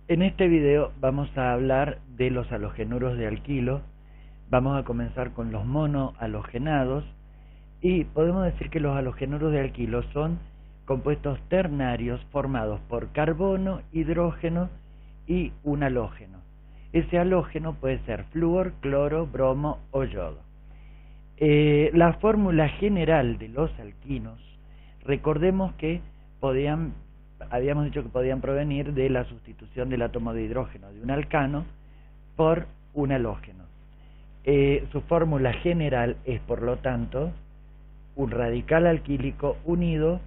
En este video vamos a hablar de los halogenuros de alquilo. Vamos a comenzar con los monohalogenados y podemos decir que los halogenuros de alquilo son compuestos ternarios formados por carbono, hidrógeno y un halógeno. Ese halógeno puede ser flúor, cloro, bromo o yodo. La fórmula general de los alquinos, recordemos que habíamos dicho que podían provenir de la sustitución del átomo de hidrógeno de un alcano por un halógeno. Su fórmula general es, por lo tanto, un radical alquílico unido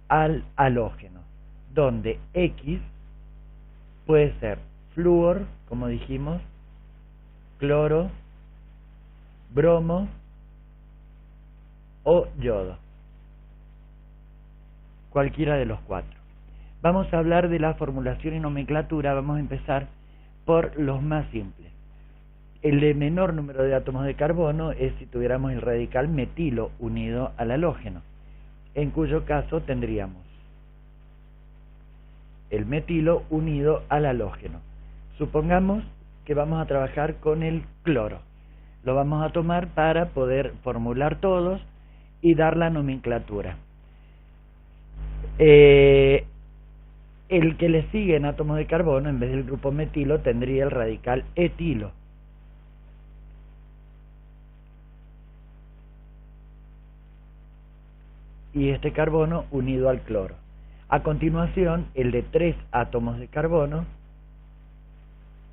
al halógeno, donde X puede ser flúor, como dijimos, cloro, bromo o yodo, cualquiera de los cuatro. Vamos a hablar de la formulación y nomenclatura. Vamos a empezar por los más simples. El de menor número de átomos de carbono es si tuviéramos el radical metilo unido al halógeno, en cuyo caso tendríamos el metilo unido al halógeno. Supongamos que vamos a trabajar con el cloro. Lo vamos a tomar para poder formular todos y dar la nomenclatura. El que le sigue en átomos de carbono, en vez del grupo metilo, tendría el radical etilo. Y este carbono unido al cloro. A continuación, el de 3 átomos de carbono,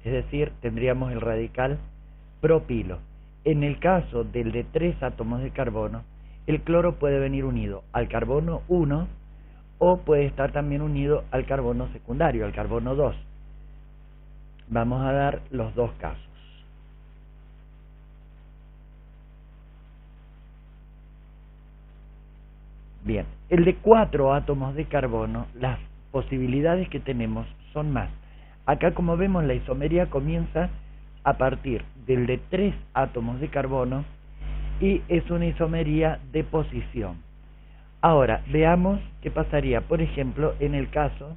es decir, tendríamos el radical propilo. En el caso del de 3 átomos de carbono, el cloro puede venir unido al carbono 1 o puede estar también unido al carbono secundario, al carbono 2. Vamos a dar los dos casos. Bien, el de 4 átomos de carbono, las posibilidades que tenemos son más. Acá, como vemos, la isomería comienza a partir del de 3 átomos de carbono y es una isomería de posición. Ahora, veamos qué pasaría, por ejemplo, en el caso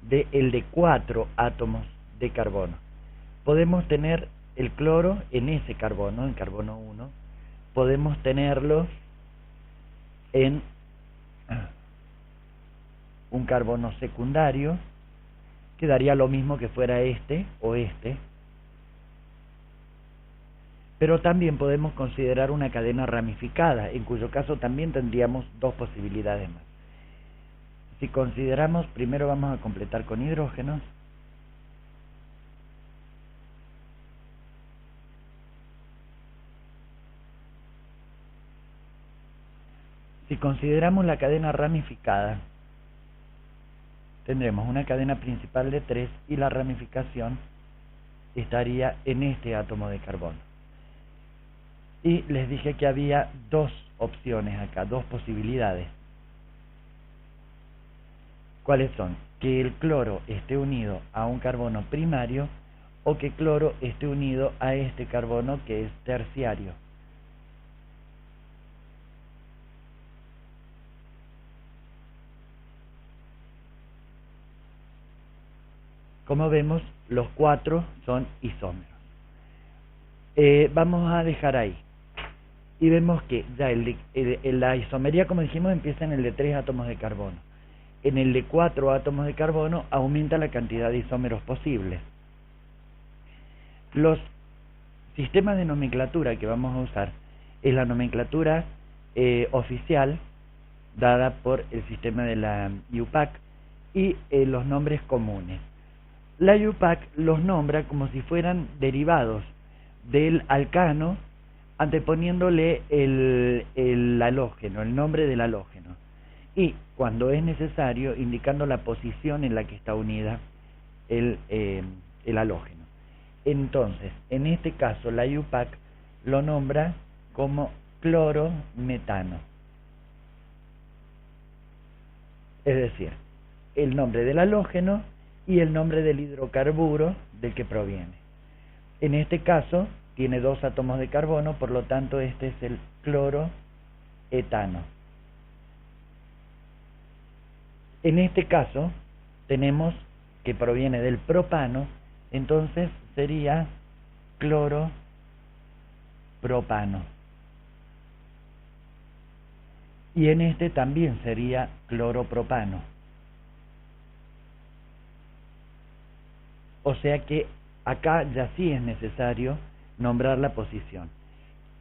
de 4 átomos de carbono. Podemos tener el cloro en ese carbono, en carbono 1, podemos tenerlo en un carbono secundario, que daría lo mismo que fuera este o este, pero también podemos considerar una cadena ramificada, en cuyo caso también tendríamos dos posibilidades más. Si consideramos, primero vamos a completar con hidrógenos. Si consideramos la cadena ramificada, tendremos una cadena principal de 3 y la ramificación estaría en este átomo de carbono. Y les dije que había dos opciones acá, dos posibilidades. ¿Cuáles son? Que el cloro esté unido a un carbono primario o que cloro esté unido a este carbono que es terciario. Como vemos, los cuatro son isómeros. Vamos a dejar ahí. Y vemos que ya la isomería, como dijimos, empieza en el de 3 átomos de carbono. En el de 4 átomos de carbono aumenta la cantidad de isómeros posibles. Los sistemas de nomenclatura que vamos a usar es la nomenclatura oficial dada por el sistema de la IUPAC y los nombres comunes. La IUPAC los nombra como si fueran derivados del alcano, anteponiéndole el halógeno, el nombre del halógeno, y cuando es necesario indicando la posición en la que está unida el halógeno. Entonces, en este caso la IUPAC lo nombra como clorometano, es decir, el nombre del halógeno y el nombre del hidrocarburo del que proviene. En este caso tiene 2 átomos de carbono, por lo tanto este es el cloroetano. En este caso tenemos que proviene del propano, entonces sería cloropropano. Y en este también sería cloropropano. O sea que acá ya sí es necesario nombrar la posición.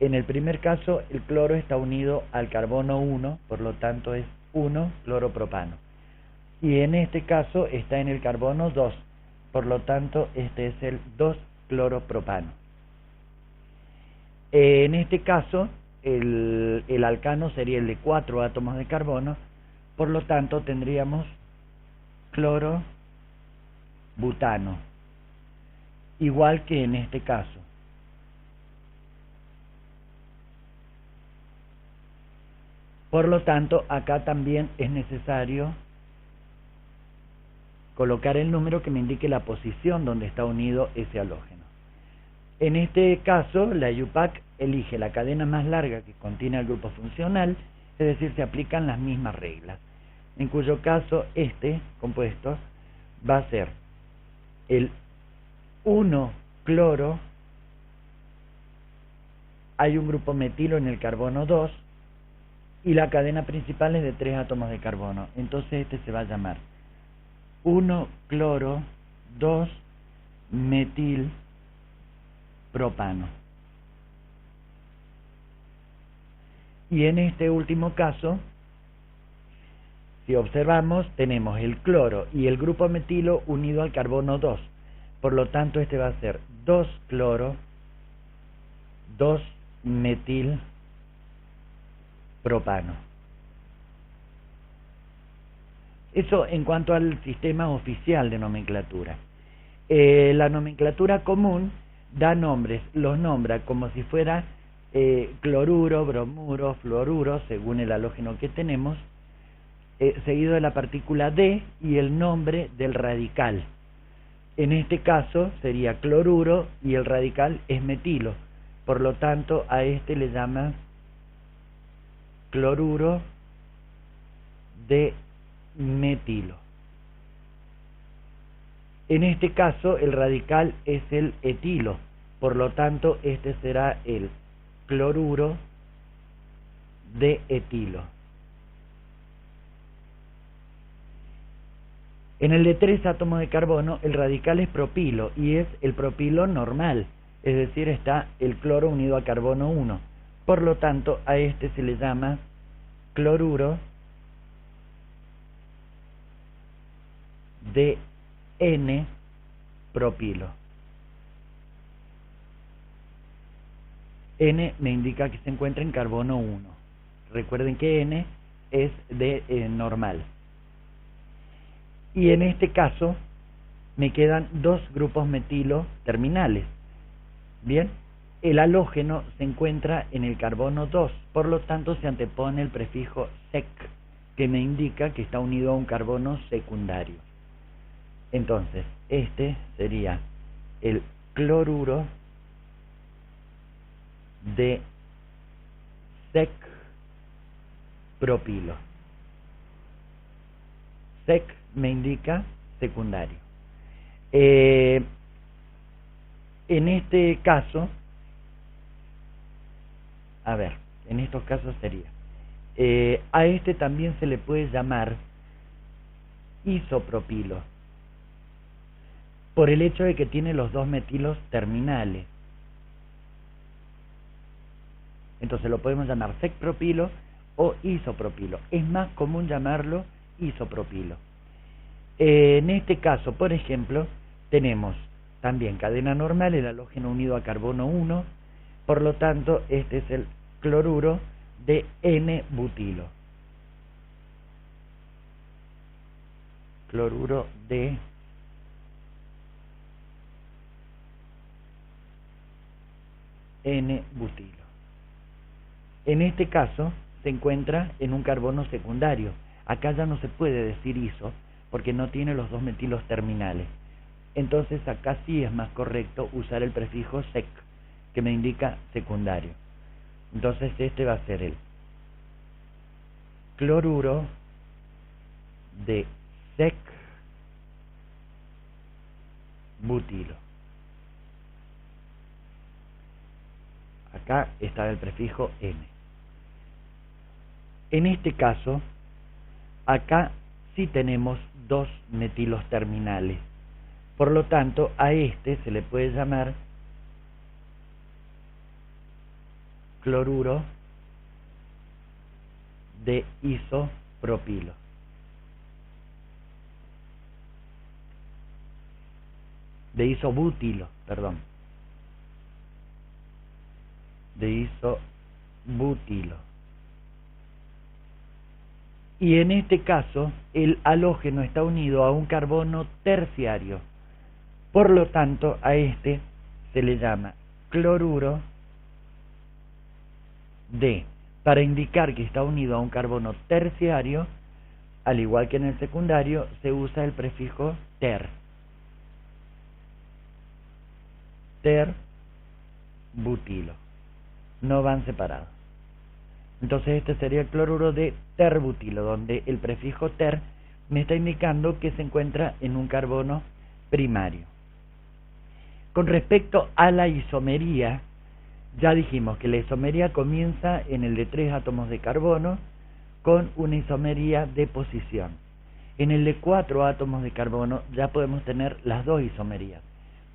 En el primer caso, el cloro está unido al carbono 1, por lo tanto es 1-cloropropano. Y en este caso está en el carbono 2, por lo tanto este es el 2-cloropropano. En este caso, el alcano sería el de 4 átomos de carbono, por lo tanto tendríamos clorobutano, igual que en este caso. Por lo tanto, acá también es necesario colocar el número que me indique la posición donde está unido ese halógeno. En este caso, la IUPAC elige la cadena más larga que contiene el grupo funcional, es decir, se aplican las mismas reglas, en cuyo caso este compuesto va a ser el 1-cloro, hay un grupo metilo en el carbono 2, y la cadena principal es de 3 átomos de carbono, entonces este se va a llamar 1-cloro 2-metilpropano. Y en este último caso, si observamos, tenemos el cloro y el grupo metilo unido al carbono 2. Por lo tanto, este va a ser 2-cloro 2-metilpropano. Eso en cuanto al sistema oficial de nomenclatura. La nomenclatura común da nombres, los nombra como si fuera cloruro, bromuro, fluoruro, según el halógeno que tenemos, seguido de la partícula D y el nombre del radical. En este caso sería cloruro y el radical es metilo, por lo tanto a este le llaman cloruro de metilo. En este caso el radical es el etilo, por lo tanto este será el cloruro de etilo. En el de 3 átomos de carbono el radical es propilo y es el propilo normal, es decir, está el cloro unido a carbono 1. Por lo tanto a este se le llama cloruro de N-propilo. N me indica que se encuentra en carbono 1. Recuerden que N es de normal. Y en este caso me quedan 2 grupos metilo terminales. Bien, el halógeno se encuentra en el carbono 2, por lo tanto se antepone el prefijo sec, que me indica que está unido a un carbono secundario. Entonces, este sería el cloruro de sec propilo. Sec me indica secundario. En este caso, en estos casos sería, a este también se le puede llamar isopropilo, por el hecho de que tiene los 2 metilos terminales. Entonces lo podemos llamar secpropilo o isopropilo. Es más común llamarlo isopropilo. En este caso, por ejemplo, tenemos también cadena normal, el halógeno unido a carbono 1, por lo tanto este es el cloruro de N-butilo. Cloruro de N-butilo. En este caso se encuentra en un carbono secundario. Acá ya no se puede decir iso porque no tiene los 2 metilos terminales. Entonces acá sí es más correcto usar el prefijo sec, que me indica secundario. Entonces este va a ser el cloruro de sec butilo. Acá está el prefijo N. En este caso, acá sí tenemos dos metilos terminales. Por lo tanto, a este se le puede llamar cloruro de isopropilo. De isobutilo, perdón. De isobutilo. Y en este caso, el halógeno está unido a un carbono terciario. Por lo tanto, a este se le llama cloruro de, para indicar que está unido a un carbono terciario, al igual que en el secundario, se usa el prefijo ter. Terbutilo. No van separados. Entonces este sería el cloruro de terbutilo, donde el prefijo ter me está indicando que se encuentra en un carbono primario. Con respecto a la isomería, ya dijimos que la isomería comienza en el de 3 átomos de carbono con una isomería de posición. En el de 4 átomos de carbono ya podemos tener las dos isomerías.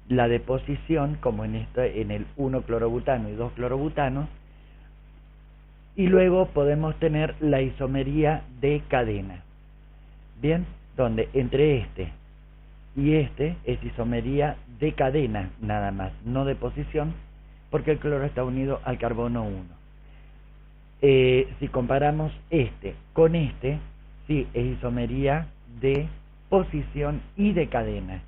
La de posición, como en el 1-clorobutano y 2-clorobutano, y luego podemos tener la isomería de cadena. Bien, donde entre este y este es isomería de cadena nada más, no de posición, porque el cloro está unido al carbono 1. Si comparamos este con este, sí, es isomería de posición y de cadena.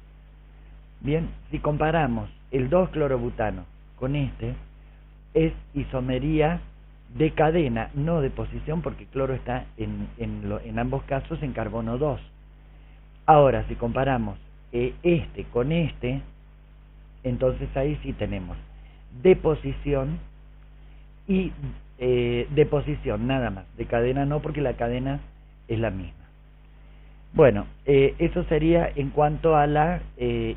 Bien, si comparamos el 2-clorobutano con este, es isomería de cadena, no de posición, porque el cloro está en ambos casos en carbono 2. Ahora, si comparamos este con este, entonces ahí sí tenemos de posición y de posición nada más, de cadena no, porque la cadena es la misma. Bueno, eso sería en cuanto a la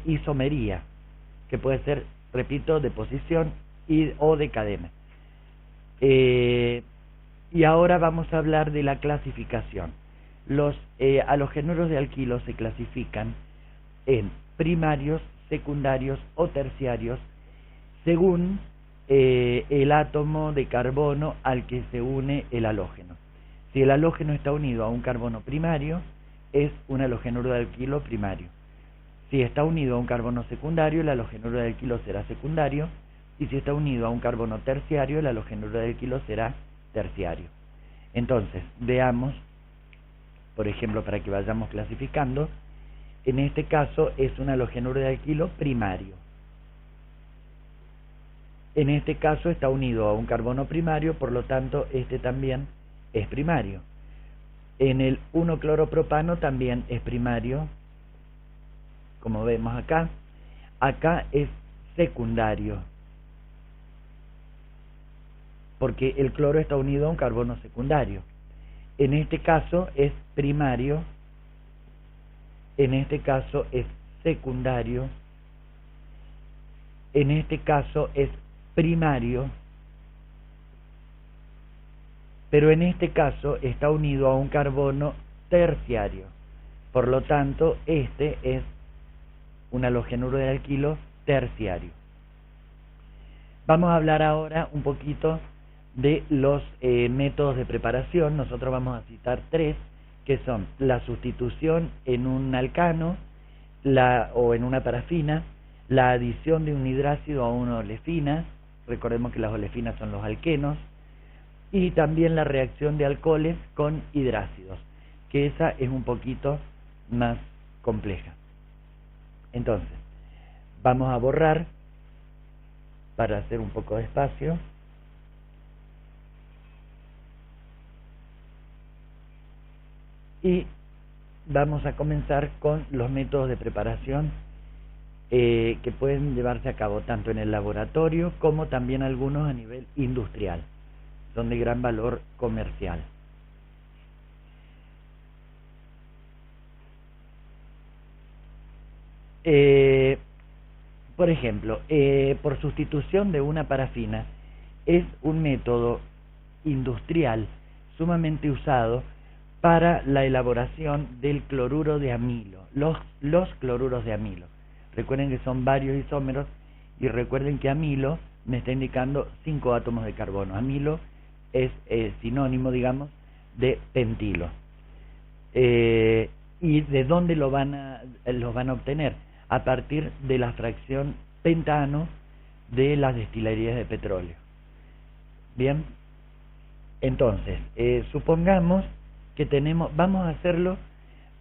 isomería, que puede ser, repito, de posición o de cadena. Y ahora vamos a hablar de la clasificación. Los halogenuros de alquilo se clasifican en primarios, secundarios o terciarios según el átomo de carbono al que se une el halógeno. Si el halógeno está unido a un carbono primario, es un halogenuro de alquilo primario. Si está unido a un carbono secundario, el halogenuro de alquilo será secundario. Y si está unido a un carbono terciario, el halogenuro de alquilo será terciario. Entonces, veamos, por ejemplo, para que vayamos clasificando, en este caso es un halogenuro de alquilo primario. En este caso está unido a un carbono primario, por lo tanto, este también es primario. En el 1-cloropropano también es primario, como vemos acá. Acá es secundario, porque el cloro está unido a un carbono secundario. En este caso es primario, en este caso es secundario, en este caso es primario, pero en este caso está unido a un carbono terciario. Por lo tanto, este es un halogenuro de alquilo terciario. Vamos a hablar ahora un poquito de los métodos de preparación. Nosotros vamos a citar 3, que son la sustitución en un alcano o en una parafina, la adición de un hidrácido a una olefina, recordemos que las olefinas son los alquenos, y también la reacción de alcoholes con hidrácidos, que esa es un poquito más compleja. Entonces, vamos a borrar para hacer un poco de espacio. Y vamos a comenzar con los métodos de preparación que pueden llevarse a cabo tanto en el laboratorio como también algunos a nivel industrial. Son de gran valor comercial. Por ejemplo, por sustitución de una parafina, es un método industrial sumamente usado para la elaboración del cloruro de amilo, los cloruros de amilo. Recuerden que son varios isómeros y recuerden que amilo me está indicando 5 átomos de carbono. Amilo es sinónimo, digamos, de pentilo. ¿Y de dónde los van a obtener? A partir de la fracción pentano de las destilerías de petróleo. Bien, entonces, supongamos que vamos a hacerlo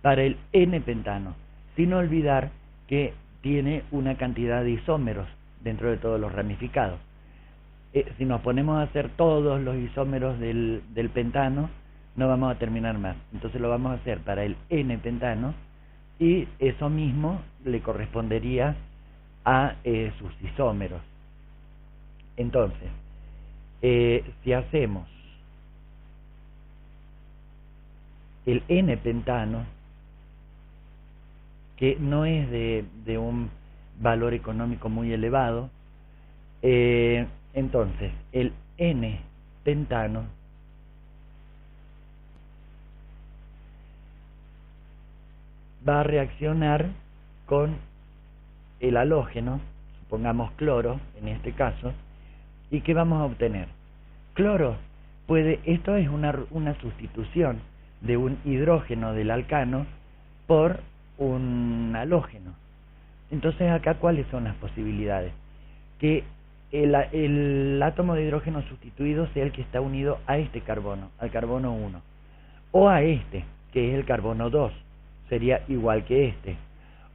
para el N-pentano, sin olvidar que tiene una cantidad de isómeros dentro de todos los ramificados. Si nos ponemos a hacer todos los isómeros del pentano, no vamos a terminar más. Entonces lo vamos a hacer para el N-pentano y eso mismo le correspondería a sus isómeros. Entonces, si hacemos el N-pentano, que no es de un valor económico muy elevado, entonces el N-pentano va a reaccionar con el halógeno, supongamos cloro en este caso, ¿y qué vamos a obtener? Cloro esto es una sustitución de un hidrógeno del alcano por un halógeno. Entonces acá, ¿cuáles son las posibilidades? Que el átomo de hidrógeno sustituido sea el que está unido a este carbono, al carbono 1, o a este, que es el carbono 2, sería igual que este,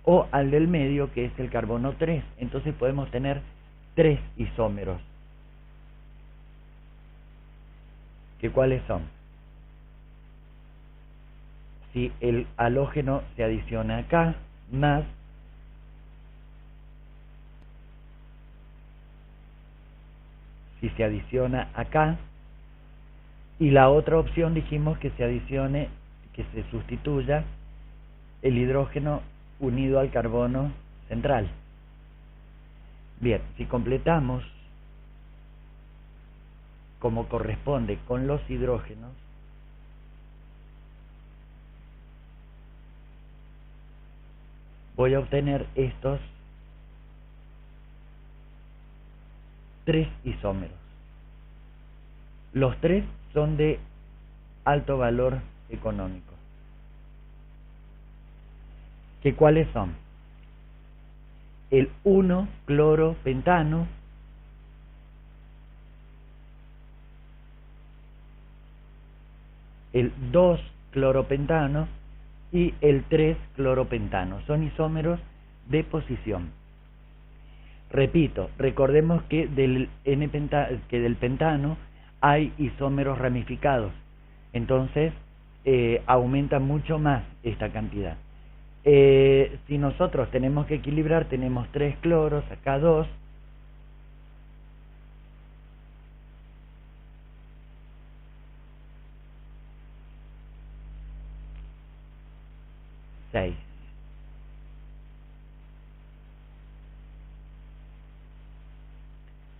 o al del medio, que es el carbono 3. Entonces podemos tener 3 isómeros. ¿Que cuáles son? Si el halógeno se adiciona acá, más si se adiciona acá, y la otra opción dijimos que se adicione, que se sustituya el hidrógeno unido al carbono central. Bien, si completamos como corresponde con los hidrógenos, voy a obtener estos 3 isómeros. Los 3 son de alto valor económico. ¿Que cuáles son? El 1-cloropentano, el 2-cloropentano y el 3-cloropentano. Son isómeros de posición. Repito, recordemos que del pentano hay isómeros ramificados. Entonces, aumenta mucho más esta cantidad. Si nosotros tenemos que equilibrar, tenemos 3 cloros, acá 2, seis.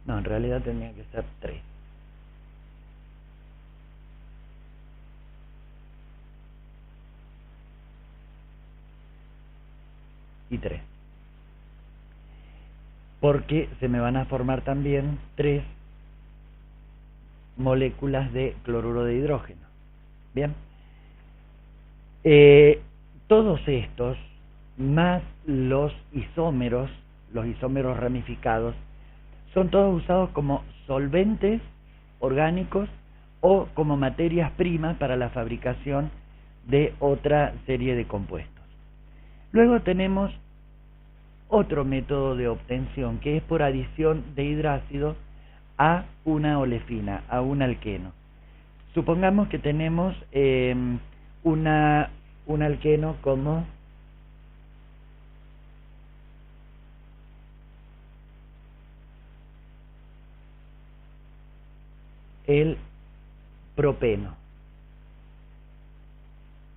No, en realidad tendría que ser 3. Y 3. Porque se me van a formar también 3 moléculas de cloruro de hidrógeno. Bien. Todos estos, más los isómeros ramificados, son todos usados como solventes orgánicos o como materias primas para la fabricación de otra serie de compuestos. Luego tenemos otro método de obtención, que es por adición de hidrácido a una olefina, a un alqueno. Supongamos que tenemos un alqueno como el propeno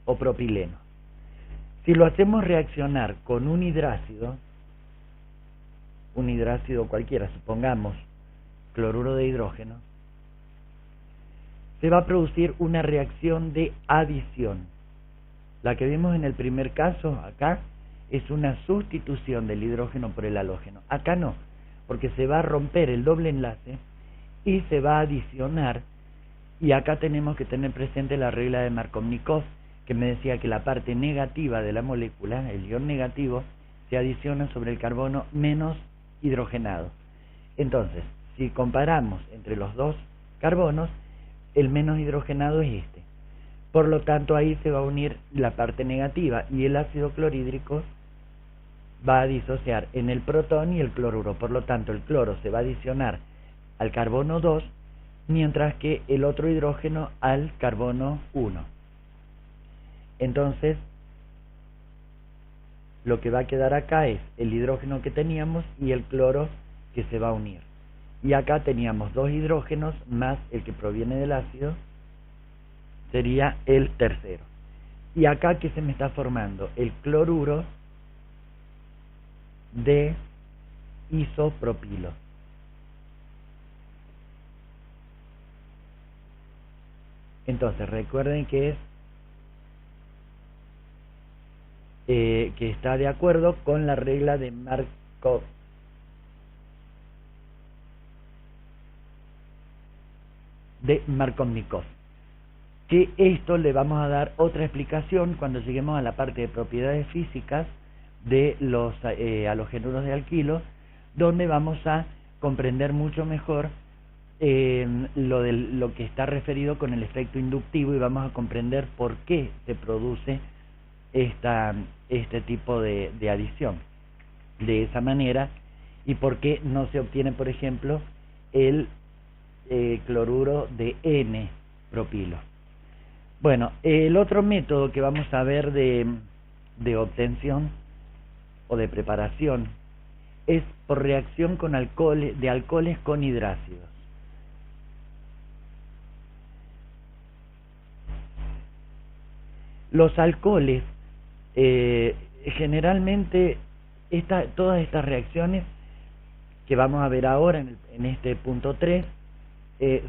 o propileno. Si lo hacemos reaccionar con un hidrácido, un hidrácido cualquiera, supongamos cloruro de hidrógeno, se va a producir una reacción de adición. La que vimos en el primer caso, acá, es una sustitución del hidrógeno por el halógeno. Acá no, porque se va a romper el doble enlace y se va a adicionar, y acá tenemos que tener presente la regla de Markovnikov, que me decía que la parte negativa de la molécula, el ion negativo, se adiciona sobre el carbono menos hidrogenado. Entonces, si comparamos entre los dos carbonos, el menos hidrogenado es este. Por lo tanto, ahí se va a unir la parte negativa y el ácido clorhídrico va a disociar en el protón y el cloruro. Por lo tanto, el cloro se va a adicionar al carbono 2, mientras que el otro hidrógeno al carbono 1. Entonces, lo que va a quedar acá es el hidrógeno que teníamos y el cloro que se va a unir. Y acá teníamos dos hidrógenos más el que proviene del ácido, sería el tercero. Y acá, ¿qué se me está formando? El cloruro de isopropilo. Entonces, recuerden que es que está de acuerdo con la regla de Markov. De Markovnikov. Que esto le vamos a dar otra explicación cuando lleguemos a la parte de propiedades físicas de los halogenuros de alquilo, donde vamos a comprender mucho mejor lo que está referido con el efecto inductivo, y vamos a comprender por qué se produce este tipo de adición de esa manera, y por qué no se obtiene, por ejemplo, el cloruro de N-propilo. Bueno, el otro método que vamos a ver de obtención o de preparación es por reacción con de alcoholes con hidrácidos. Los alcoholes, generalmente, todas estas reacciones que vamos a ver ahora en este punto 3,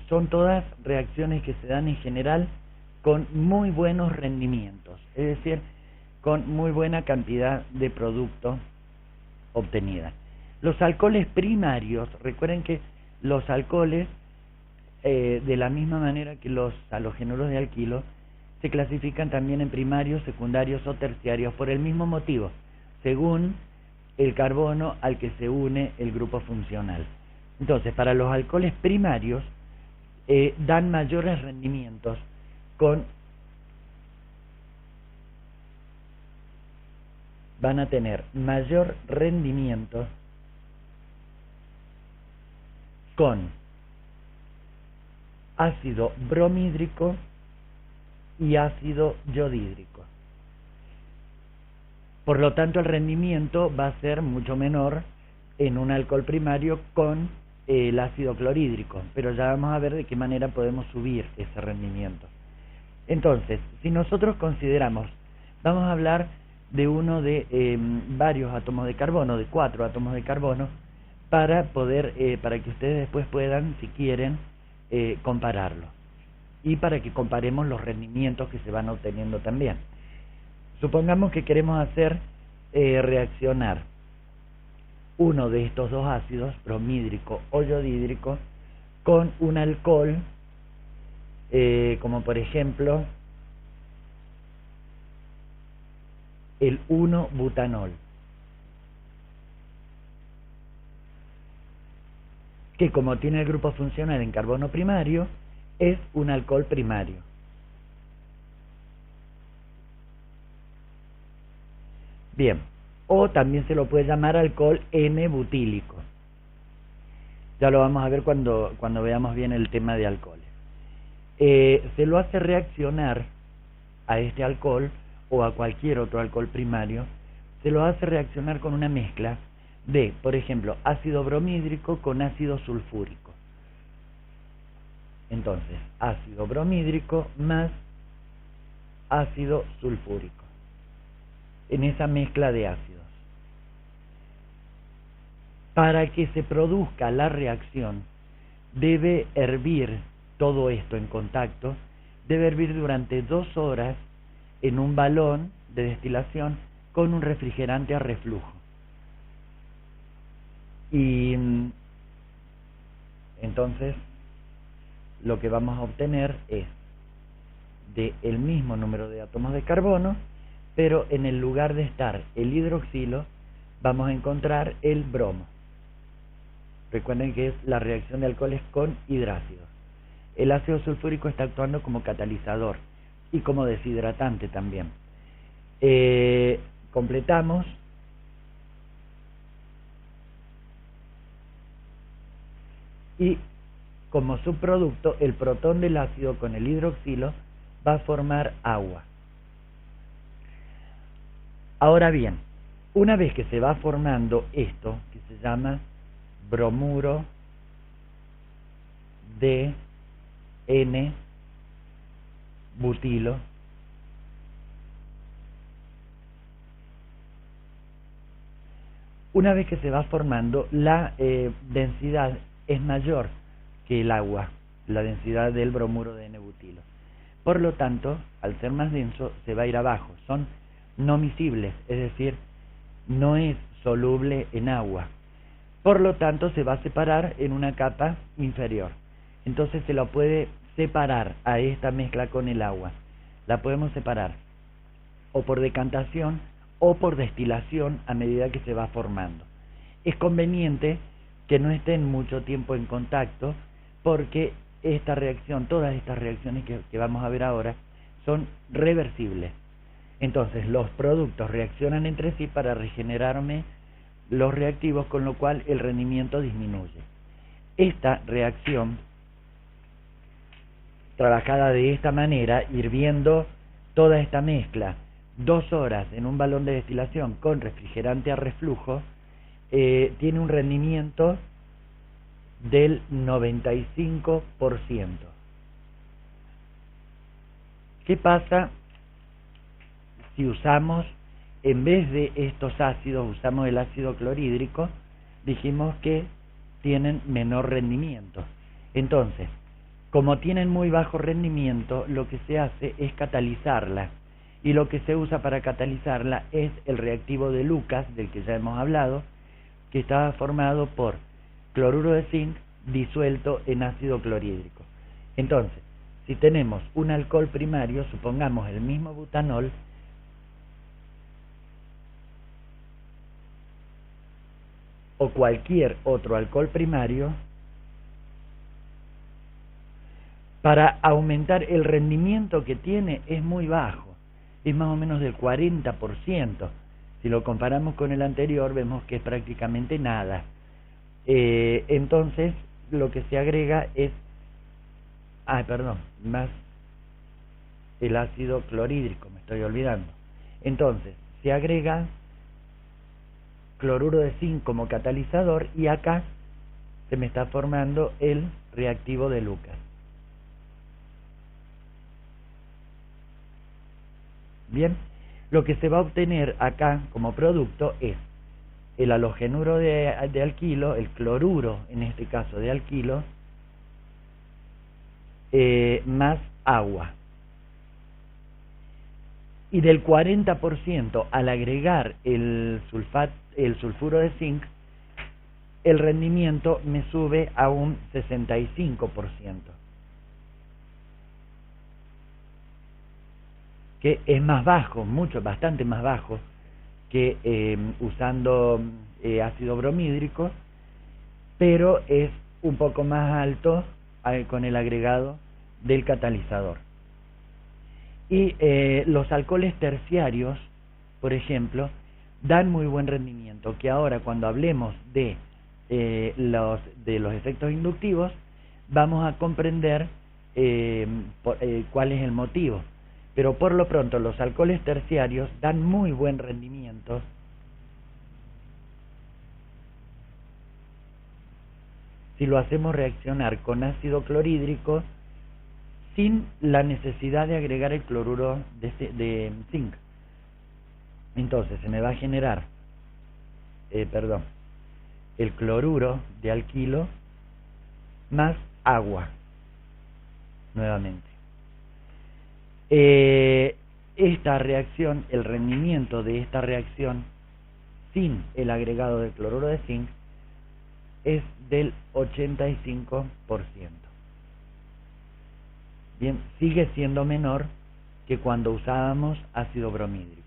son todas reacciones que se dan en general con muy buenos rendimientos, es decir, con muy buena cantidad de producto obtenida. Los alcoholes primarios, recuerden que los alcoholes, de la misma manera que los halogenuros de alquilo, se clasifican también en primarios, secundarios o terciarios por el mismo motivo, según el carbono al que se une el grupo funcional. Entonces, para los alcoholes primarios, dan mayores rendimientos van a tener mayor rendimiento con ácido bromhídrico y ácido yodhídrico. Por lo tanto, el rendimiento va a ser mucho menor en un alcohol primario con el ácido clorhídrico, pero ya vamos a ver de qué manera podemos subir ese rendimiento. Entonces, si nosotros consideramos, vamos a hablar de uno de varios átomos de carbono, de 4 átomos de carbono, para que ustedes después puedan, si quieren, compararlo, y para que comparemos los rendimientos que se van obteniendo también. Supongamos que queremos hacer reaccionar uno de estos dos ácidos, bromhídrico o yodhídrico, con un alcohol, como por ejemplo el 1-butanol, que como tiene el grupo funcional en carbono primario, es un alcohol primario. Bien, o también se lo puede llamar alcohol N-butílico. Ya lo vamos a ver cuando veamos bien el tema de alcoholes. Se lo hace reaccionar a este alcohol o a cualquier otro alcohol primario, se lo hace reaccionar con una mezcla de, por ejemplo, ácido bromhídrico con ácido sulfúrico. Entonces, ácido bromhídrico más ácido sulfúrico en esa mezcla de ácidos. Para que se produzca la reacción, debe hervir todo esto en contacto, debe hervir durante 2 horas en un balón de destilación con un refrigerante a reflujo. Y entonces lo que vamos a obtener es el mismo número de átomos de carbono, pero en el lugar de estar el hidroxilo vamos a encontrar el bromo. Recuerden que es la reacción de alcoholes con hidrácidos. El ácido sulfúrico está actuando como catalizador y como deshidratante también. Completamos. Y como subproducto, el protón del ácido con el hidroxilo va a formar agua. Ahora bien, una vez que se va formando esto, que se llama bromuro de N-butilo, una vez que se va formando, la densidad es mayor que el agua, la densidad del bromuro de N-butilo. Por lo tanto, al ser más denso, se va a ir abajo. Son no miscibles, es decir, no es soluble en agua. Por lo tanto, se va a separar en una capa inferior. Entonces se lo puede separar a esta mezcla con el agua. La podemos separar o por decantación o por destilación a medida que se va formando. Es conveniente que no estén mucho tiempo en contacto porque esta reacción, todas estas reacciones que vamos a ver ahora, son reversibles. Entonces los productos reaccionan entre sí para regenerarme los reactivos, con lo cual el rendimiento disminuye. Esta reacción, trabajada de esta manera, hirviendo toda esta mezcla 2 horas en un balón de destilación con refrigerante a reflujo, tiene un rendimiento del 95%. ¿Qué pasa si usamos, en vez de estos ácidos, usamos el ácido clorhídrico? Dijimos que tienen menor rendimiento. Entonces, como tienen muy bajo rendimiento, lo que se hace es catalizarla. Y lo que se usa para catalizarla es el reactivo de Lucas, del que ya hemos hablado, que estaba formado por cloruro de zinc disuelto en ácido clorhídrico. Entonces, si tenemos un alcohol primario, supongamos el mismo butanol, o cualquier otro alcohol primario, para aumentar el rendimiento que tiene es muy bajo, es más o menos del 40%. Si lo comparamos con el anterior, vemos que es prácticamente nada. Entonces, lo que se agrega es, más el ácido clorhídrico, me estoy olvidando. Entonces, se agrega cloruro de zinc como catalizador y acá se me está formando el reactivo de Lucas. Bien, lo que se va a obtener acá como producto es el halogenuro de alquilo, el cloruro en este caso de alquilo, más agua. Y del 40%, al agregar el sulfuro de zinc, el rendimiento me sube a un 65%, que es más bajo, bastante más bajo que usando ácido bromídrico, pero es un poco más alto con el agregado del catalizador. Y los alcoholes terciarios, por ejemplo, dan muy buen rendimiento, que ahora cuando hablemos de los efectos inductivos vamos a comprender cuál es el motivo. Pero por lo pronto los alcoholes terciarios dan muy buen rendimiento si lo hacemos reaccionar con ácido clorhídrico sin la necesidad de agregar el cloruro de zinc. Entonces se me va a generar, el cloruro de alquilo más agua, nuevamente. Esta reacción, el rendimiento de esta reacción sin el agregado de cloruro de zinc es del 85%. Bien, sigue siendo menor que cuando usábamos ácido bromídrico.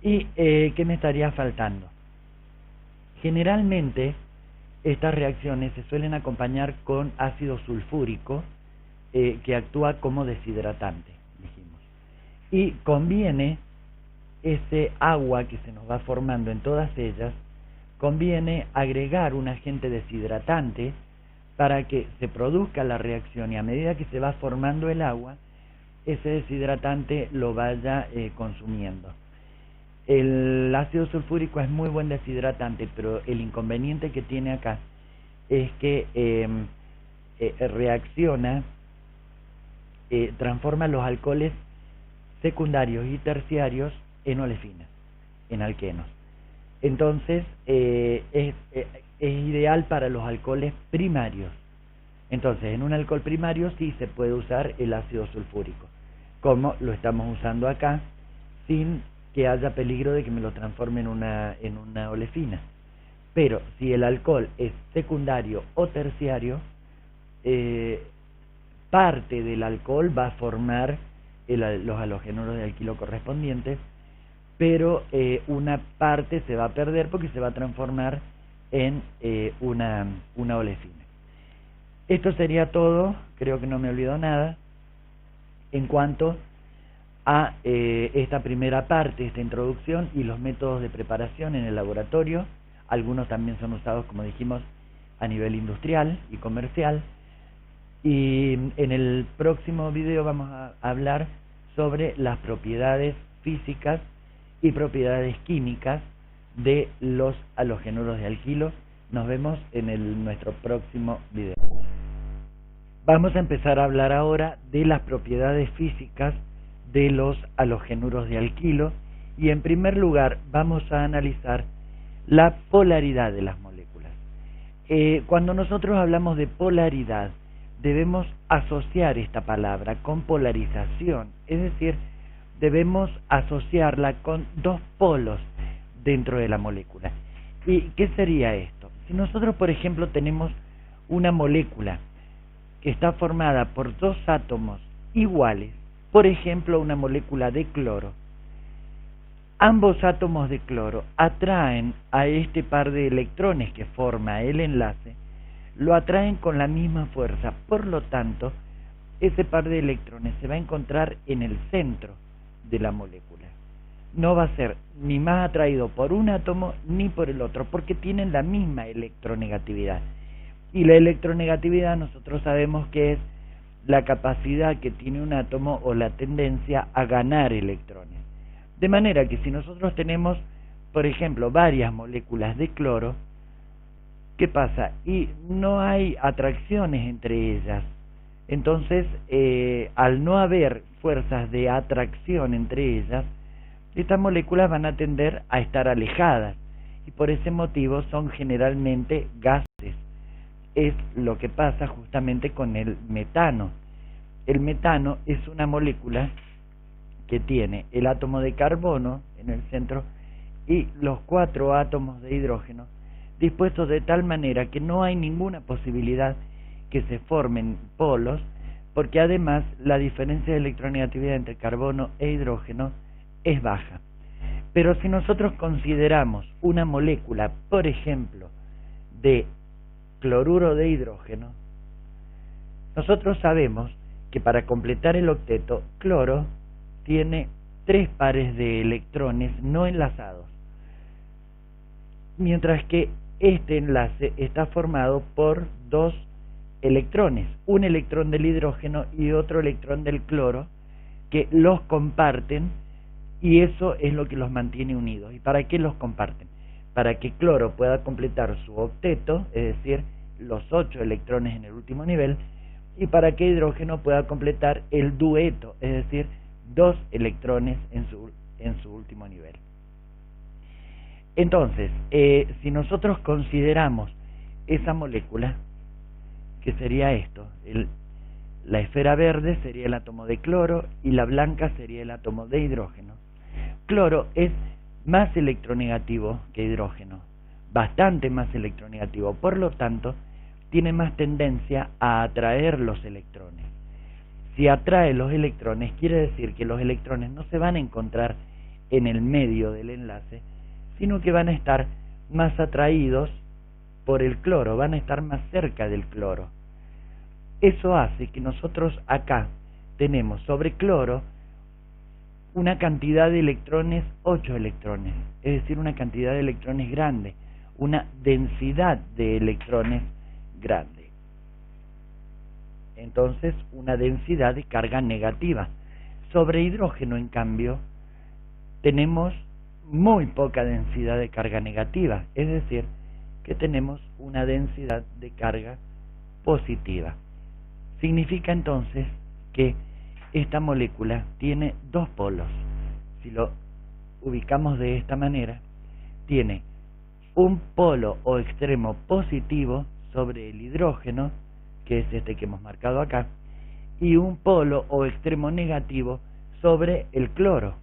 ¿Y qué me estaría faltando? Generalmente estas reacciones se suelen acompañar con ácido sulfúrico que actúa como deshidratante, dijimos. Y conviene ese agua que se nos va formando en todas ellas, conviene agregar un agente deshidratante para que se produzca la reacción y a medida que se va formando el agua, ese deshidratante lo vaya consumiendo. El ácido sulfúrico es muy buen deshidratante, pero el inconveniente que tiene acá es que reacciona, transforma los alcoholes secundarios y terciarios en olefinas, en alquenos. Entonces es ideal para los alcoholes primarios. Entonces en un alcohol primario sí se puede usar el ácido sulfúrico, como lo estamos usando acá, sin que haya peligro de que me lo transforme en una olefina. Pero si el alcohol es secundario o terciario, parte del alcohol va a formar los halogenuros de alquilo correspondientes, pero una parte se va a perder porque se va a transformar en una olefina. Esto sería todo, creo que no me olvido nada, en cuanto a esta primera parte, esta introducción y los métodos de preparación en el laboratorio. Algunos también son usados, como dijimos, a nivel industrial y comercial. Y en el próximo video vamos a hablar sobre las propiedades físicas y propiedades químicas de los halogenuros de alquilo. Nos vemos en nuestro próximo video. Vamos a empezar a hablar ahora de las propiedades físicas de los halogenuros de alquilo y en primer lugar vamos a analizar la polaridad de las moléculas. Cuando nosotros hablamos de polaridad debemos asociar esta palabra con polarización, es decir, debemos asociarla con dos polos dentro de la molécula. ¿Y qué sería esto? Si nosotros, por ejemplo, tenemos una molécula que está formada por dos átomos iguales, por ejemplo, una molécula de cloro, ambos átomos de cloro atraen a este par de electrones que forma el enlace, lo atraen con la misma fuerza, por lo tanto, ese par de electrones se va a encontrar en el centro de la molécula. No va a ser ni más atraído por un átomo ni por el otro, porque tienen la misma electronegatividad. Y la electronegatividad nosotros sabemos que es la capacidad que tiene un átomo o la tendencia a ganar electrones. De manera que si nosotros tenemos, por ejemplo, varias moléculas de cloro, ¿qué pasa? Y no hay atracciones entre ellas. Entonces, al no haber fuerzas de atracción entre ellas, estas moléculas van a tender a estar alejadas y por ese motivo son generalmente gases. Es lo que pasa justamente con el metano. El metano es una molécula que tiene el átomo de carbono en el centro y los 4 átomos de hidrógeno dispuestos de tal manera que no hay ninguna posibilidad que se formen polos, porque además la diferencia de electronegatividad entre carbono e hidrógeno es baja. Pero si nosotros consideramos una molécula, por ejemplo, de cloruro de hidrógeno, nosotros sabemos que para completar el octeto, cloro tiene 3 pares de electrones no enlazados, mientras que este enlace está formado por 2 electrones, un electrón del hidrógeno y otro electrón del cloro, que los comparten y eso es lo que los mantiene unidos. ¿Y para qué los comparten? Para que cloro pueda completar su octeto, es decir, los 8 electrones en el último nivel, y para que hidrógeno pueda completar el dueto, es decir, 2 electrones en su último nivel. Entonces, si nosotros consideramos esa molécula, que sería esto, la esfera verde sería el átomo de cloro y la blanca sería el átomo de hidrógeno. Cloro es más electronegativo que hidrógeno, bastante más electronegativo, por lo tanto, tiene más tendencia a atraer los electrones. Si atrae los electrones, quiere decir que los electrones no se van a encontrar en el medio del enlace, sino que van a estar más atraídos por el cloro, van a estar más cerca del cloro. Eso hace que nosotros acá tenemos sobre cloro una cantidad de electrones, 8 electrones, es decir, una cantidad de electrones grande, una densidad de electrones grande. Entonces, una densidad de carga negativa. Sobre hidrógeno, en cambio, tenemos muy poca densidad de carga negativa, es decir, que tenemos una densidad de carga positiva. Significa entonces que esta molécula tiene dos polos. Si lo ubicamos de esta manera, tiene un polo o extremo positivo sobre el hidrógeno, que es este que hemos marcado acá, y un polo o extremo negativo sobre el cloro.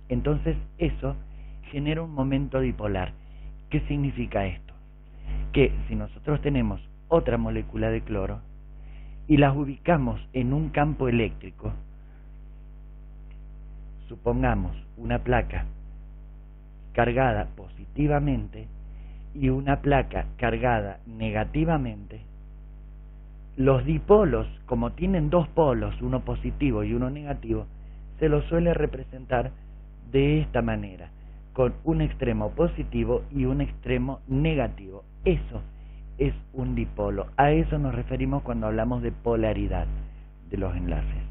Entonces eso genera un momento dipolar. ¿Qué significa esto? Que si nosotros tenemos otra molécula de cloro y las ubicamos en un campo eléctrico, supongamos una placa cargada positivamente y una placa cargada negativamente, los dipolos, como tienen dos polos, uno positivo y uno negativo, se los suele representar de esta manera, con un extremo positivo y un extremo negativo. Eso es un dipolo. A eso nos referimos cuando hablamos de polaridad de los enlaces.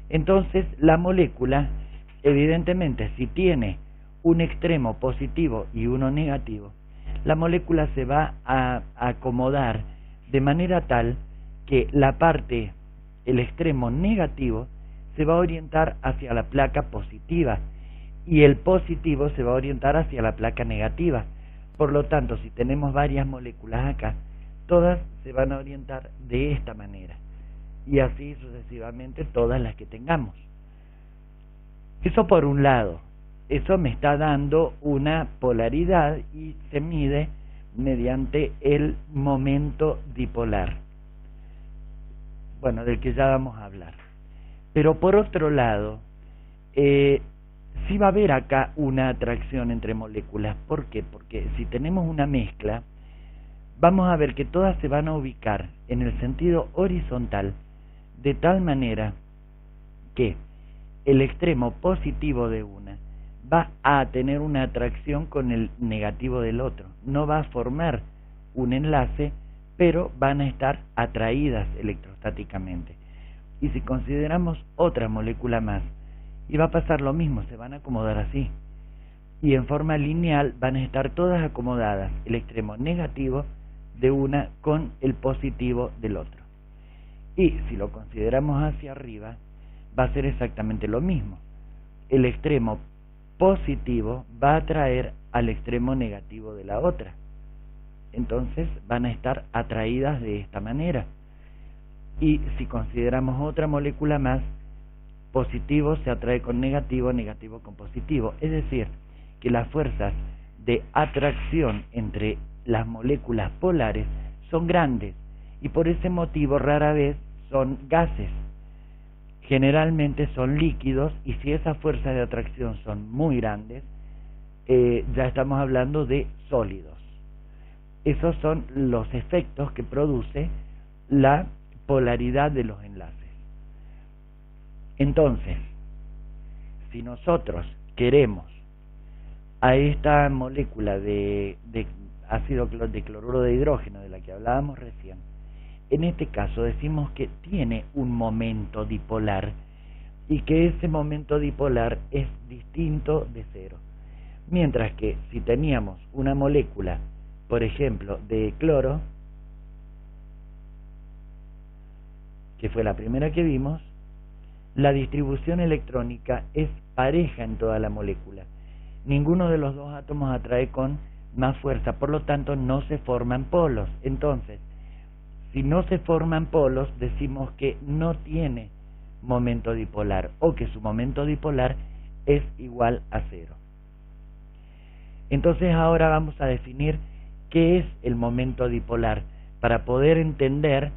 Entonces, la molécula, evidentemente, si tiene un extremo positivo y uno negativo, la molécula se va a acomodar de manera tal que la parte, el extremo negativo, se va a orientar hacia la placa positiva y el positivo se va a orientar hacia la placa negativa. Por lo tanto, si tenemos varias moléculas acá, todas se van a orientar de esta manera y así sucesivamente todas las que tengamos. Eso por un lado, eso me está dando una polaridad y se mide mediante el momento dipolar, bueno, del que ya vamos a hablar. Pero por otro lado, sí va a haber acá una atracción entre moléculas. ¿Por qué? Porque si tenemos una mezcla, vamos a ver que todas se van a ubicar en el sentido horizontal, de tal manera que el extremo positivo de una va a tener una atracción con el negativo del otro. No va a formar un enlace, pero van a estar atraídas electrostáticamente. Y si consideramos otra molécula más, y va a pasar lo mismo, se van a acomodar así. Y en forma lineal van a estar todas acomodadas, el extremo negativo de una con el positivo del otro. Y si lo consideramos hacia arriba, va a ser exactamente lo mismo. El extremo positivo va a atraer al extremo negativo de la otra. Entonces van a estar atraídas de esta manera. Y si consideramos otra molécula más, positivo se atrae con negativo, negativo con positivo. Es decir, que las fuerzas de atracción entre las moléculas polares son grandes y por ese motivo rara vez son gases. Generalmente son líquidos y si esas fuerzas de atracción son muy grandes, ya estamos hablando de sólidos. Esos son los efectos que produce la polaridad de los enlaces. Entonces, si nosotros queremos a esta molécula de ácido de cloruro de hidrógeno de la que hablábamos recién, en este caso decimos que tiene un momento dipolar y que ese momento dipolar es distinto de cero. Mientras que si teníamos una molécula, por ejemplo, de cloro, que fue la primera que vimos, la distribución electrónica es pareja en toda la molécula. ninguno de los dos átomos atrae con más fuerza, por lo tanto no se forman polos. Entonces, si no se forman polos, decimos que no tiene momento dipolar o que su momento dipolar es igual a 0. Entonces ahora vamos a definir qué es el momento dipolar para poder entender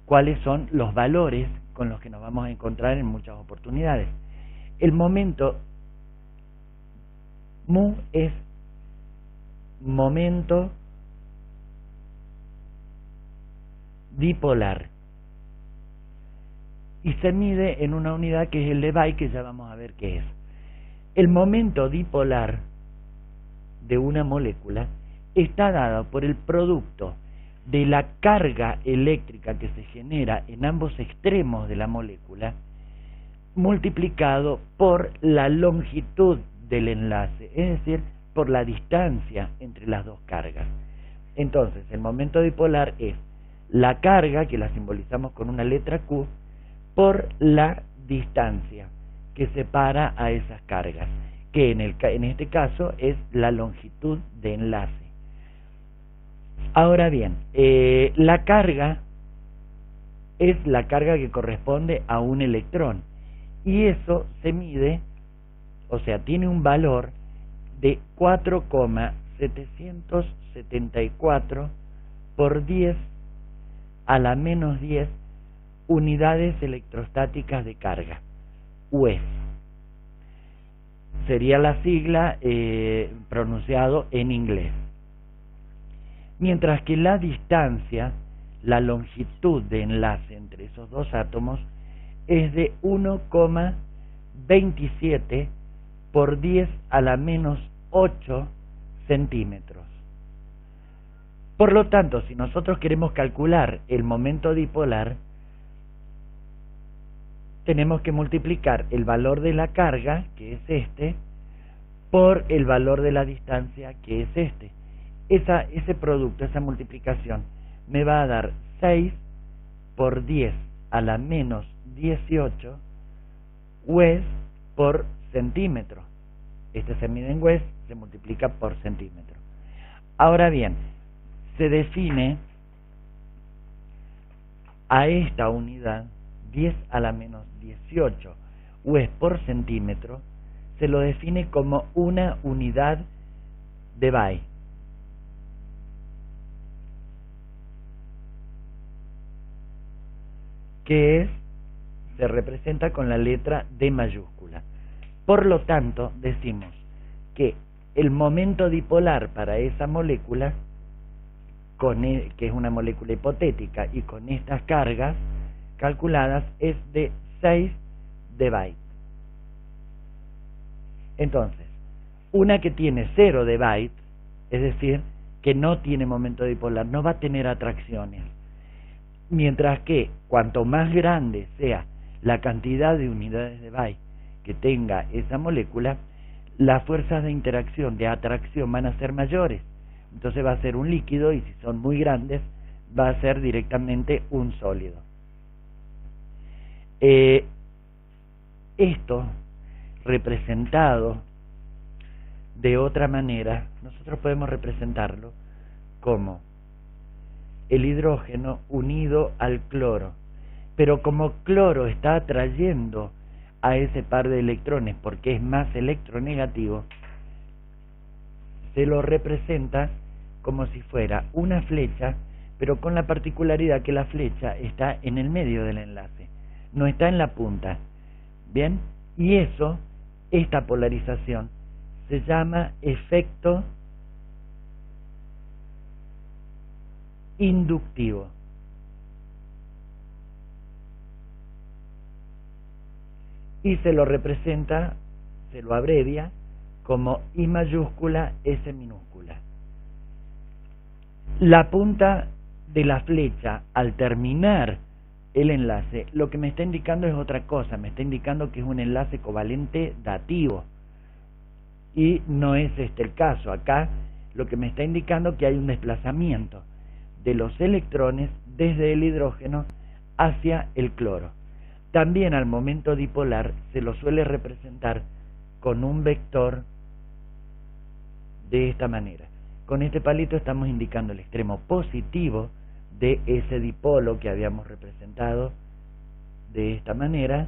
cuáles son los valores con los que nos vamos a encontrar en muchas oportunidades. El momento mu es momento dipolar y se mide en una unidad que es el debye, que ya vamos a ver qué es. El momento dipolar de una molécula está dado por el producto de la carga eléctrica que se genera en ambos extremos de la molécula multiplicado por la longitud del enlace, es decir, por la distancia entre las dos cargas. Entonces, el momento dipolar es la carga, que la simbolizamos con una letra Q, por la distancia que separa a esas cargas, que en este caso es la longitud de enlace. Ahora bien, la carga es la carga que corresponde a un electrón, y eso se mide, o sea, tiene un valor de 4,774 por 10 a la menos 10 unidades electrostáticas de carga, UES. Sería la sigla pronunciado en inglés. Mientras que la distancia, la longitud de enlace entre esos dos átomos, es de 1,27 por 10 a la menos 8 centímetros. Por lo tanto, si nosotros queremos calcular el momento dipolar, tenemos que multiplicar el valor de la carga, que es este, por el valor de la distancia, que es este. Ese producto, esa multiplicación, me va a dar 6 por 10 a la menos 18 UES por centímetro. Este se mide en UES, se multiplica por centímetro. Ahora bien, se define a esta unidad 10 a la menos 18 UES por centímetro, se lo define como una unidad de debye. Que se representa con la letra D mayúscula. Por lo tanto, decimos que el momento dipolar para esa molécula, que es una molécula hipotética y con estas cargas calculadas, es de 6 debye. Entonces, una que tiene 0 debye, es decir, que no tiene momento dipolar, no va a tener atracciones. Mientras que cuanto más grande sea la cantidad de unidades de debye que tenga esa molécula, las fuerzas de interacción, de atracción, van a ser mayores. Entonces va a ser un líquido, y si son muy grandes, va a ser directamente un sólido. Esto representado de otra manera, nosotros podemos representarlo como el hidrógeno unido al cloro, pero como cloro está atrayendo a ese par de electrones porque es más electronegativo, se lo representa como si fuera una flecha, pero con la particularidad que la flecha está en el medio del enlace, no está en la punta. Bien, y esta polarización se llama efecto inductivo. Y se lo representa, se lo abrevia como I mayúscula S minúscula. La punta de la flecha, al terminar el enlace, lo que me está indicando es otra cosa, me está indicando que es un enlace covalente dativo. Y no es este el caso. Acá lo que me está indicando que hay un desplazamiento de los electrones desde el hidrógeno hacia el cloro. También al momento dipolar se lo suele representar con un vector de esta manera. Con este palito estamos indicando el extremo positivo de ese dipolo que habíamos representado de esta manera,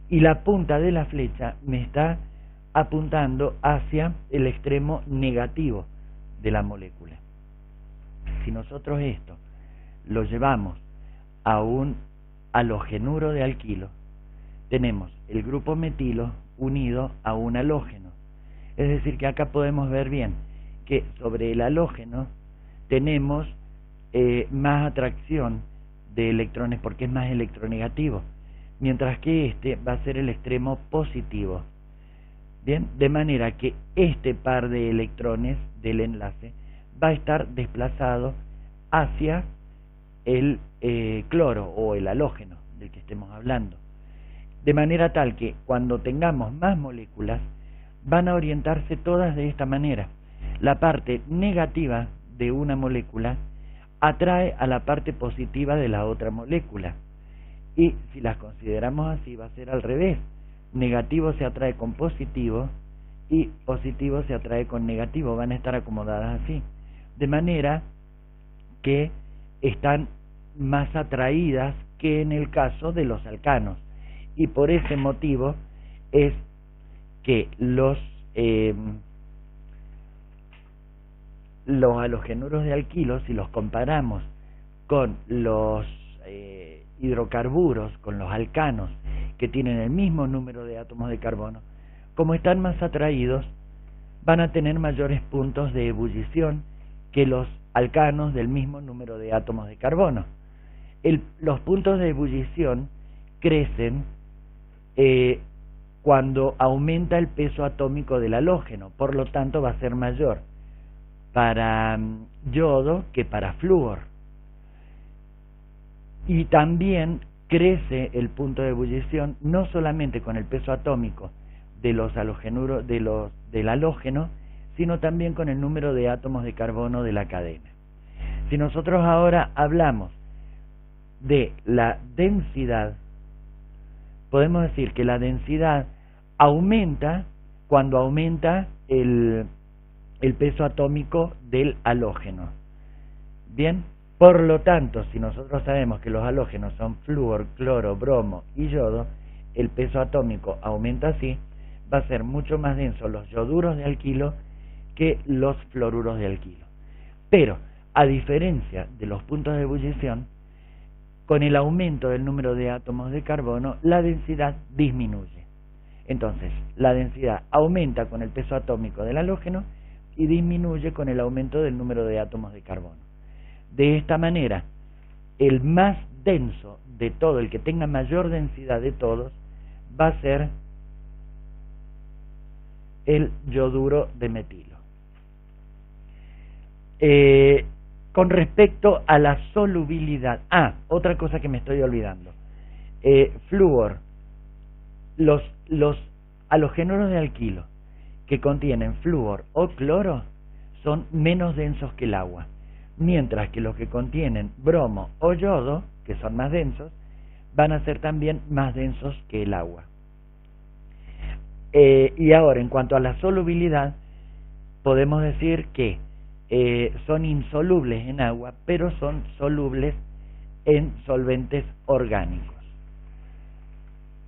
y la punta de la flecha me está apuntando hacia el extremo negativo de la molécula. Si nosotros esto lo llevamos a un halogenuro de alquilo, tenemos el grupo metilo unido a un halógeno. Es decir, que acá podemos ver bien que sobre el halógeno tenemos más atracción de electrones porque es más electronegativo, mientras que este va a ser el extremo positivo. Bien, de manera que este par de electrones del enlace va a estar desplazado hacia el cloro o el halógeno del que estemos hablando, de manera tal que cuando tengamos más moléculas van a orientarse todas de esta manera. La parte negativa de una molécula atrae a la parte positiva de la otra molécula, y si las consideramos así va a ser al revés: negativo se atrae con positivo y positivo se atrae con negativo, van a estar acomodadas así, de manera que están más atraídas que en el caso de los alcanos, y por ese motivo es que los halogenuros de alquilo, si los comparamos con los hidrocarburos, con los alcanos que tienen el mismo número de átomos de carbono, como están más atraídos, van a tener mayores puntos de ebullición que los alcanos del mismo número de átomos de carbono. Los puntos de ebullición crecen cuando aumenta el peso atómico del halógeno, por lo tanto va a ser mayor para yodo que para flúor. Y también crece el punto de ebullición no solamente con el peso atómico de los halogenuros del halógeno, sino también con el número de átomos de carbono de la cadena. Si nosotros ahora hablamos de la densidad, podemos decir que la densidad aumenta cuando aumenta el peso atómico del halógeno. Bien, por lo tanto, si nosotros sabemos que los halógenos son flúor, cloro, bromo y yodo, el peso atómico aumenta así, va a ser mucho más denso los yoduros de alquilo que los fluoruros de alquilo. Pero, a diferencia de los puntos de ebullición, con el aumento del número de átomos de carbono, la densidad disminuye. Entonces, la densidad aumenta con el peso atómico del halógeno y disminuye con el aumento del número de átomos de carbono. De esta manera, el más denso de todo, el que tenga mayor densidad de todos, va a ser el yoduro de metilo. Con respecto a la solubilidad, otra cosa que me estoy olvidando, flúor, los halogenuros de alquilo que contienen flúor o cloro son menos densos que el agua, mientras que los que contienen bromo o yodo, que son más densos, van a ser también más densos que el agua. Y ahora, en cuanto a la solubilidad, podemos decir que son insolubles en agua, pero son solubles en solventes orgánicos.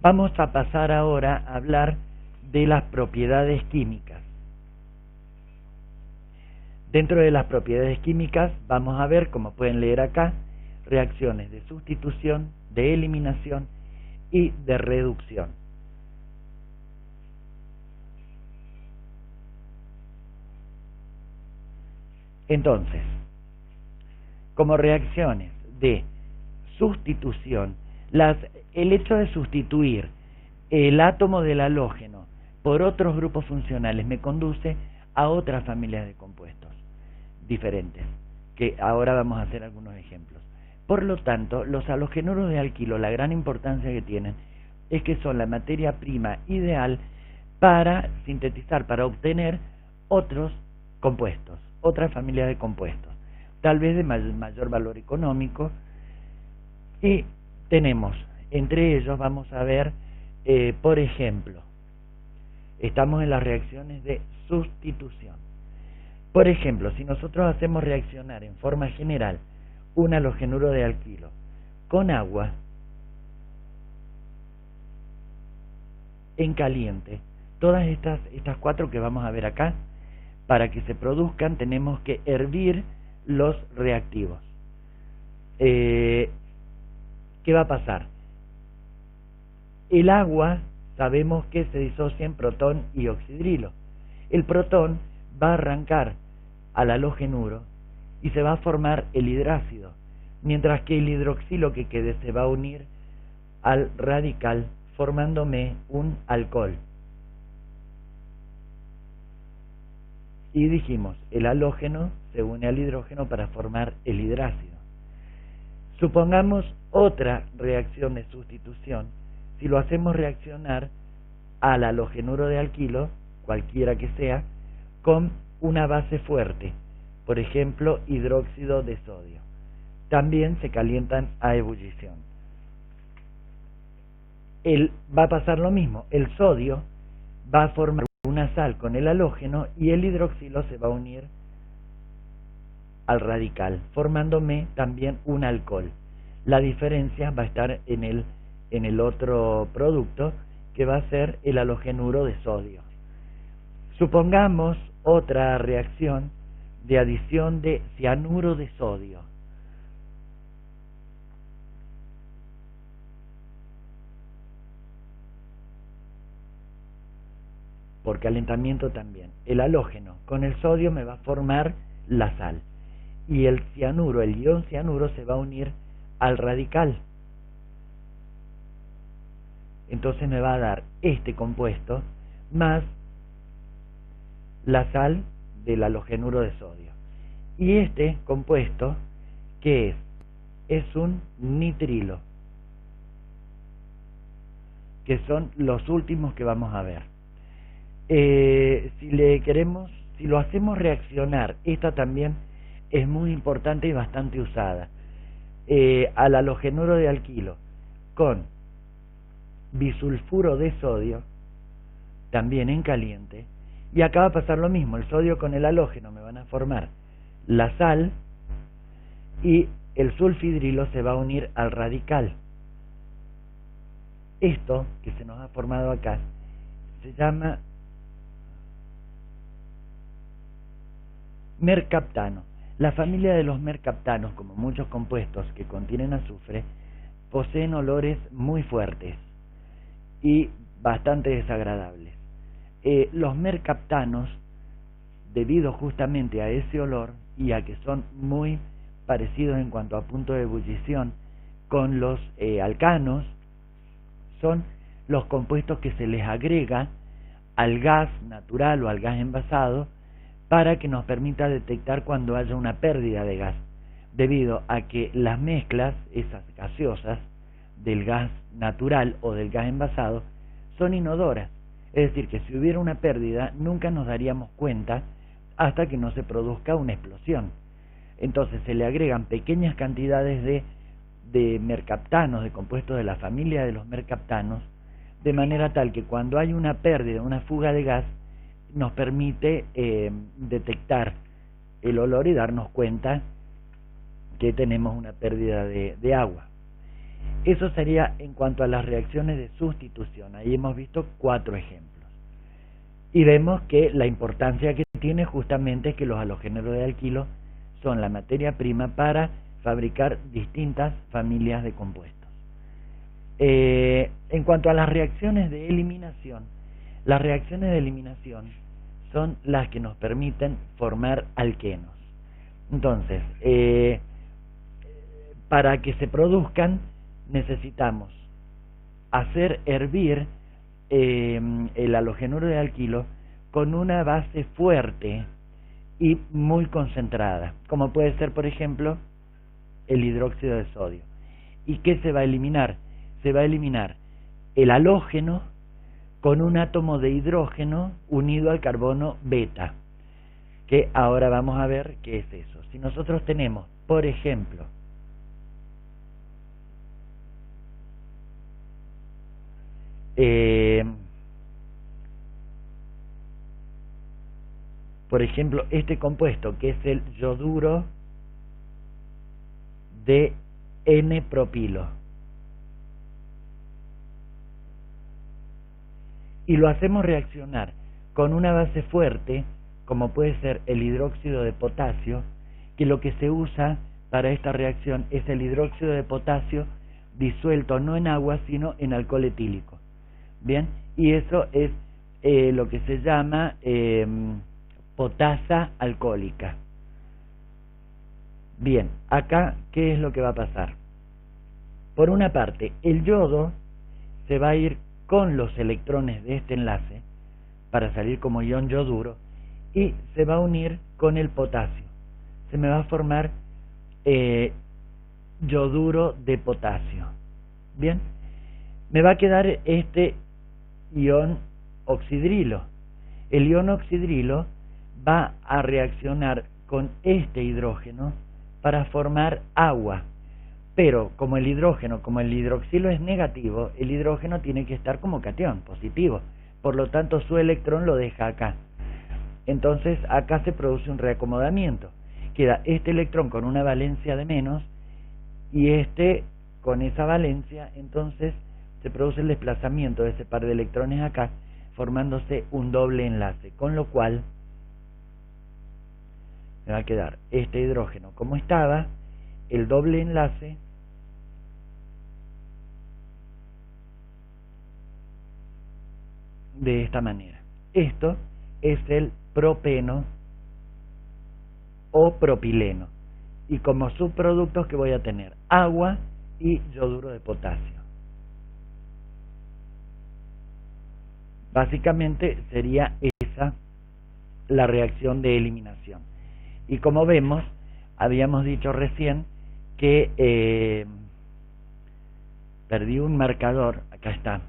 Vamos a pasar ahora a hablar de las propiedades químicas. Dentro de las propiedades químicas vamos a ver, como pueden leer acá, reacciones de sustitución, de eliminación y de reducción. Entonces, como reacciones de sustitución, el hecho de sustituir el átomo del halógeno por otros grupos funcionales me conduce a otras familias de compuestos diferentes, que ahora vamos a hacer algunos ejemplos. Por lo tanto, los halogenuros de alquilo, la gran importancia que tienen es que son la materia prima ideal para sintetizar, para obtener otros compuestos, otra familia de compuestos, tal vez de mayor valor económico, y tenemos, entre ellos vamos a ver, por ejemplo, Estamos en las reacciones de sustitución. Por ejemplo, si nosotros hacemos reaccionar en forma general un halogenuro de alquilo con agua en caliente, todas estas cuatro que vamos a ver acá, para que se produzcan tenemos que hervir los reactivos. ¿Qué va a pasar? El agua sabemos que se disocia en protón y oxidrilo. El protón va a arrancar al halogenuro y se va a formar el hidrácido, mientras que el hidroxilo que quede se va a unir al radical formándome un alcohol. Y dijimos, el halógeno se une al hidrógeno para formar el hidrácido. Supongamos otra reacción de sustitución. Si lo hacemos reaccionar al halogenuro de alquilo, cualquiera que sea, con una base fuerte, por ejemplo, hidróxido de sodio. También se calientan a ebullición. Va a pasar lo mismo, el sodio va a formar una sal con el halógeno y el hidroxilo se va a unir al radical, formándome también un alcohol. La diferencia va a estar en el otro producto, que va a ser el halogenuro de sodio. Supongamos otra reacción de adición de cianuro de sodio. Por calentamiento también. El halógeno con el sodio me va a formar la sal. Y el cianuro, el ion cianuro, se va a unir al radical. Entonces me va a dar este compuesto más la sal del halogenuro de sodio. Y este compuesto, ¿qué es? Es un nitrilo, que son los últimos que vamos a ver. Si lo hacemos reaccionar, esta también es muy importante y bastante usada, al halogenuro de alquilo con bisulfuro de sodio, también en caliente, y acá va a pasar lo mismo, el sodio con el halógeno me van a formar la sal y el sulfidrilo se va a unir al radical. Esto que se nos ha formado acá se llama mercaptano. La familia de los mercaptanos, como muchos compuestos que contienen azufre, poseen olores muy fuertes y bastante desagradables. Los mercaptanos, debido justamente a ese olor y a que son muy parecidos en cuanto a punto de ebullición con los alcanos, son los compuestos que se les agrega al gas natural o al gas envasado para que nos permita detectar cuando haya una pérdida de gas, debido a que las mezclas, esas gaseosas, del gas natural o del gas envasado, son inodoras. Es decir, que si hubiera una pérdida, nunca nos daríamos cuenta hasta que no se produzca una explosión. Entonces se le agregan pequeñas cantidades de mercaptanos, de compuestos de la familia de los mercaptanos, de manera tal que cuando hay una pérdida, una fuga de gas, nos permite detectar el olor y darnos cuenta que tenemos una pérdida de agua. Eso sería en cuanto a las reacciones de sustitución. Ahí hemos visto 4 ejemplos. Y vemos que la importancia que tiene justamente es que los halogéneros de alquilo son la materia prima para fabricar distintas familias de compuestos. En cuanto a las reacciones de eliminación, las reacciones de eliminación son las que nos permiten formar alquenos. Entonces, para que se produzcan, necesitamos hacer hervir el halogenuro de alquilo con una base fuerte y muy concentrada, como puede ser, por ejemplo, el hidróxido de sodio. ¿Y qué se va a eliminar? Se va a eliminar el halógeno con un átomo de hidrógeno unido al carbono beta, que ahora vamos a ver qué es eso. Si nosotros tenemos, por ejemplo, Por ejemplo, este compuesto que es el yoduro de N-propilo. Y lo hacemos reaccionar con una base fuerte, como puede ser el hidróxido de potasio, que lo que se usa para esta reacción es el hidróxido de potasio disuelto no en agua, sino en alcohol etílico. Bien, y eso es lo que se llama potasa alcohólica. Bien, acá, ¿qué es lo que va a pasar? Por una parte, el yodo se va a ir con los electrones de este enlace para salir como ion yoduro y se va a unir con el potasio. Se me va a formar yoduro de potasio. Bien, me va a quedar este ion oxidrilo. El ion oxidrilo va a reaccionar con este hidrógeno para formar agua. Pero como el hidroxilo es negativo, el hidrógeno tiene que estar como catión, positivo. Por lo tanto, su electrón lo deja acá. Entonces, acá se produce un reacomodamiento. Queda este electrón con una valencia de menos y este con esa valencia. Entonces, se produce el desplazamiento de ese par de electrones acá, formándose un doble enlace. Con lo cual, me va a quedar este hidrógeno como estaba, el doble enlace de esta manera. Esto es el propeno o propileno. Y como subproductos que voy a tener agua y yoduro de potasio. Básicamente sería esa la reacción de eliminación. Y como vemos, habíamos dicho recién que perdí un marcador, acá está.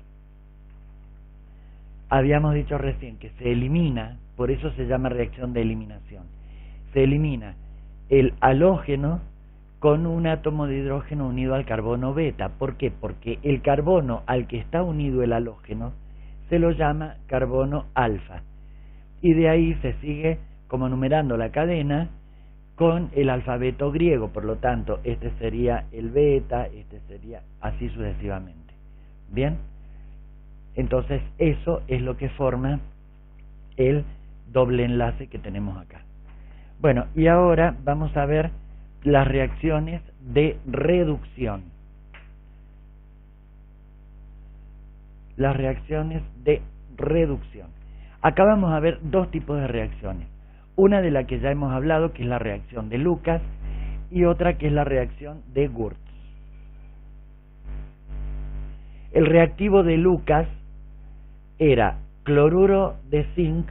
Habíamos dicho recién que se elimina, por eso se llama reacción de eliminación. Se elimina el halógeno con un átomo de hidrógeno unido al carbono beta. ¿Por qué? Porque el carbono al que está unido el halógeno se lo llama carbono alfa. Y de ahí se sigue como numerando la cadena con el alfabeto griego. Por lo tanto, este sería el beta, este sería así sucesivamente. ¿Bien? Entonces eso es lo que forma el doble enlace que tenemos acá. Bueno, y ahora vamos a ver las reacciones de reducción. Las reacciones de reducción. Acá vamos a ver dos tipos de reacciones. Una de la que ya hemos hablado, que es la reacción de Lucas, y otra que es la reacción de Wurtz. El reactivo de Lucas era cloruro de zinc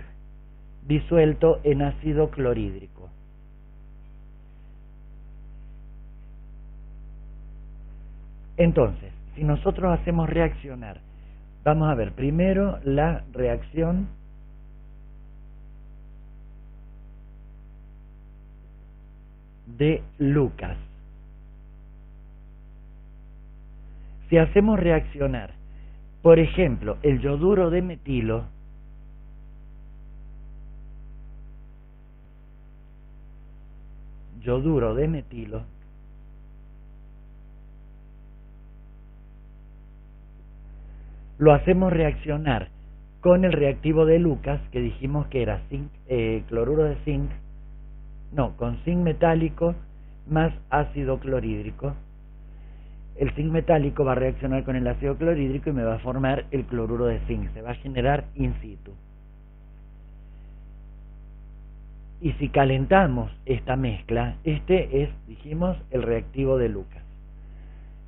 disuelto en ácido clorhídrico. Entonces, si nosotros hacemos reaccionar, vamos a ver primero la reacción de Lucas. Si hacemos reaccionar, por ejemplo, el yoduro de metilo lo hacemos reaccionar con el reactivo de Lucas, que dijimos que era zinc, cloruro de zinc, no, con zinc metálico más ácido clorhídrico. El zinc metálico va a reaccionar con el ácido clorhídrico y me va a formar el cloruro de zinc, se va a generar in situ. Y si calentamos esta mezcla, este es, dijimos, el reactivo de Lucas.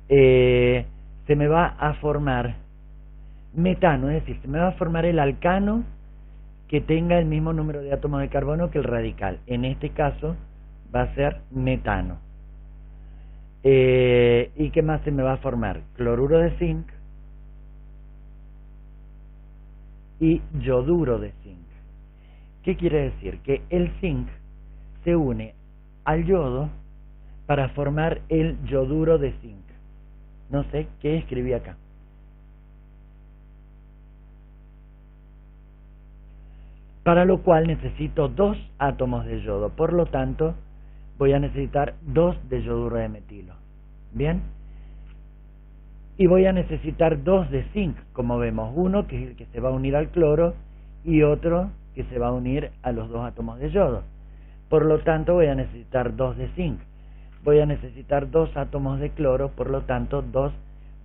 Se me va a formar metano, es decir, se me va a formar el alcano que tenga el mismo número de átomos de carbono que el radical. En este caso va a ser metano. ¿Y qué más se me va a formar? Cloruro de zinc y yoduro de zinc. ¿Qué quiere decir? Que el zinc se une al yodo para formar el yoduro de zinc. No sé qué escribí acá. para lo cual necesito 2 átomos de yodo, por lo tanto voy a necesitar 2 de yoduro de metilo. Bien, y voy a necesitar 2 de zinc, como vemos, uno que es el que se va a unir al cloro y otro que se va a unir a los 2 átomos de yodo. Por lo tanto voy a necesitar 2 de zinc, voy a necesitar 2 átomos de cloro, por lo tanto 2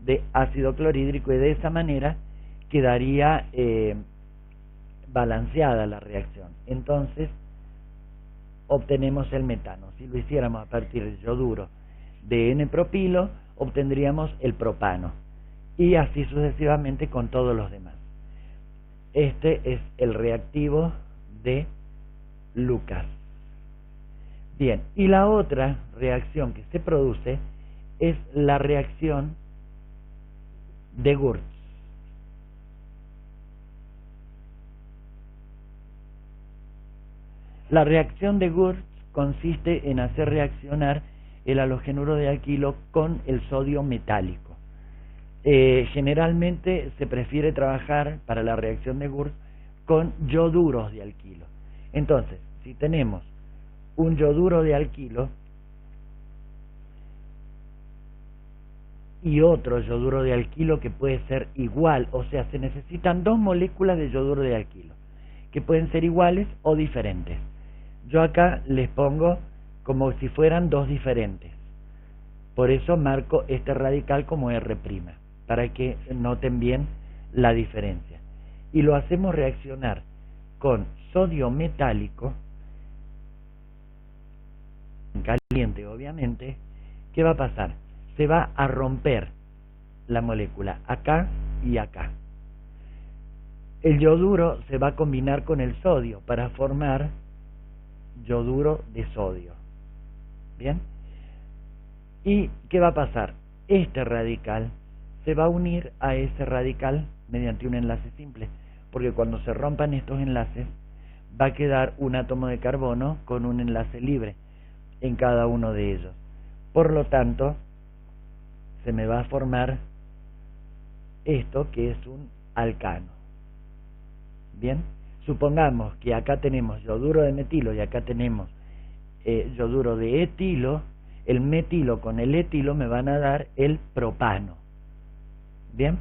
de ácido clorhídrico, y de esa manera quedaría balanceada la reacción. Entonces obtenemos el metano. Si lo hiciéramos a partir del yoduro de N-propilo, obtendríamos el propano, y así sucesivamente con todos los demás. Este es el reactivo de Lucas. Bien, y la otra reacción que se produce es la reacción de Wurtz. La reacción de Wurtz consiste en hacer reaccionar el halogenuro de alquilo con el sodio metálico. Generalmente se prefiere trabajar para la reacción de Wurtz con yoduros de alquilo. Entonces, si tenemos un yoduro de alquilo y otro yoduro de alquilo que puede ser igual, o sea, se necesitan 2 moléculas de yoduro de alquilo que pueden ser iguales o diferentes. Yo acá les pongo como si fueran 2 diferentes, por eso marco este radical como R', para que noten bien la diferencia. Y lo hacemos reaccionar con sodio metálico, caliente obviamente. ¿Qué va a pasar? Se va a romper la molécula acá y acá. El yoduro se va a combinar con el sodio para formar yoduro de sodio. Bien, ¿y qué va a pasar? Este radical se va a unir a ese radical mediante un enlace simple, porque cuando se rompan estos enlaces va a quedar un átomo de carbono con un enlace libre en cada uno de ellos. Por lo tanto, se me va a formar esto, que es un alcano. Bien, supongamos que acá tenemos yoduro de metilo y acá tenemos yoduro de etilo. El metilo con el etilo me van a dar el propano. Bien,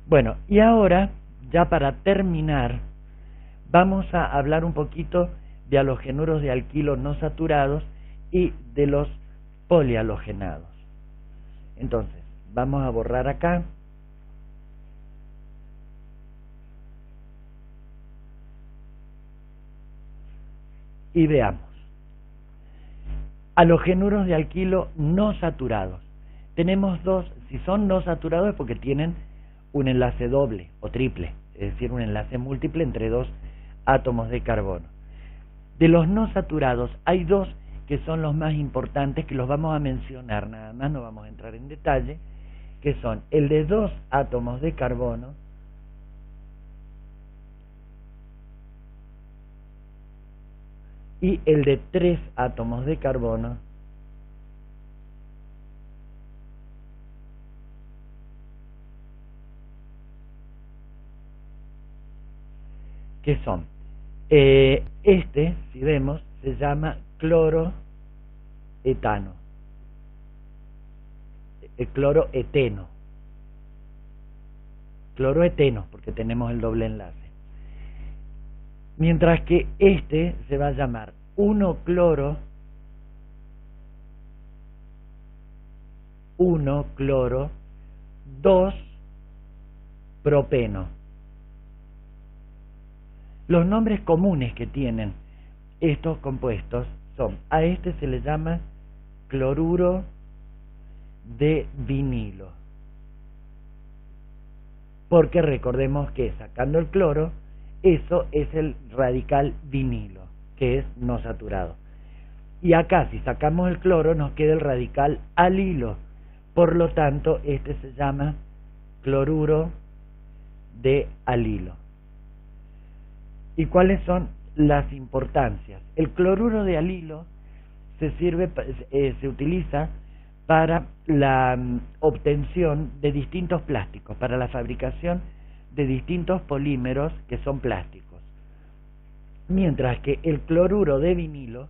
bueno, y ahora, ya para terminar, vamos a hablar un poquito de halogenuros de alquilo no saturados y de los polihalogenados. Entonces, vamos a borrar acá. Y veamos. Halogenuros de alquilo no saturados. Tenemos 2, si son no saturados es porque tienen un enlace doble o triple, es decir, un enlace múltiple entre 2 átomos de carbono. De los no saturados hay 2 que son los más importantes, que los vamos a mencionar nada más, no vamos a entrar en detalle, que son el de 2 átomos de carbono y el de 3 átomos de carbono, que son si vemos, se llama cloroetano, cloroeteno, porque tenemos el doble enlace. Mientras que este se va a llamar 1-cloro, 2-propeno. Los nombres comunes que tienen estos compuestos son, a este se le llama cloruro de vinilo, porque recordemos que sacando el cloro, eso es el radical vinilo, que es no saturado. Y acá, si sacamos el cloro, nos queda el radical alilo. Por lo tanto, este se llama cloruro de alilo. ¿Y cuáles son las importancias? El cloruro de alilo se utiliza para la obtención de distintos plásticos, para la fabricación de distintos polímeros que son plásticos. mientras que el cloruro de vinilo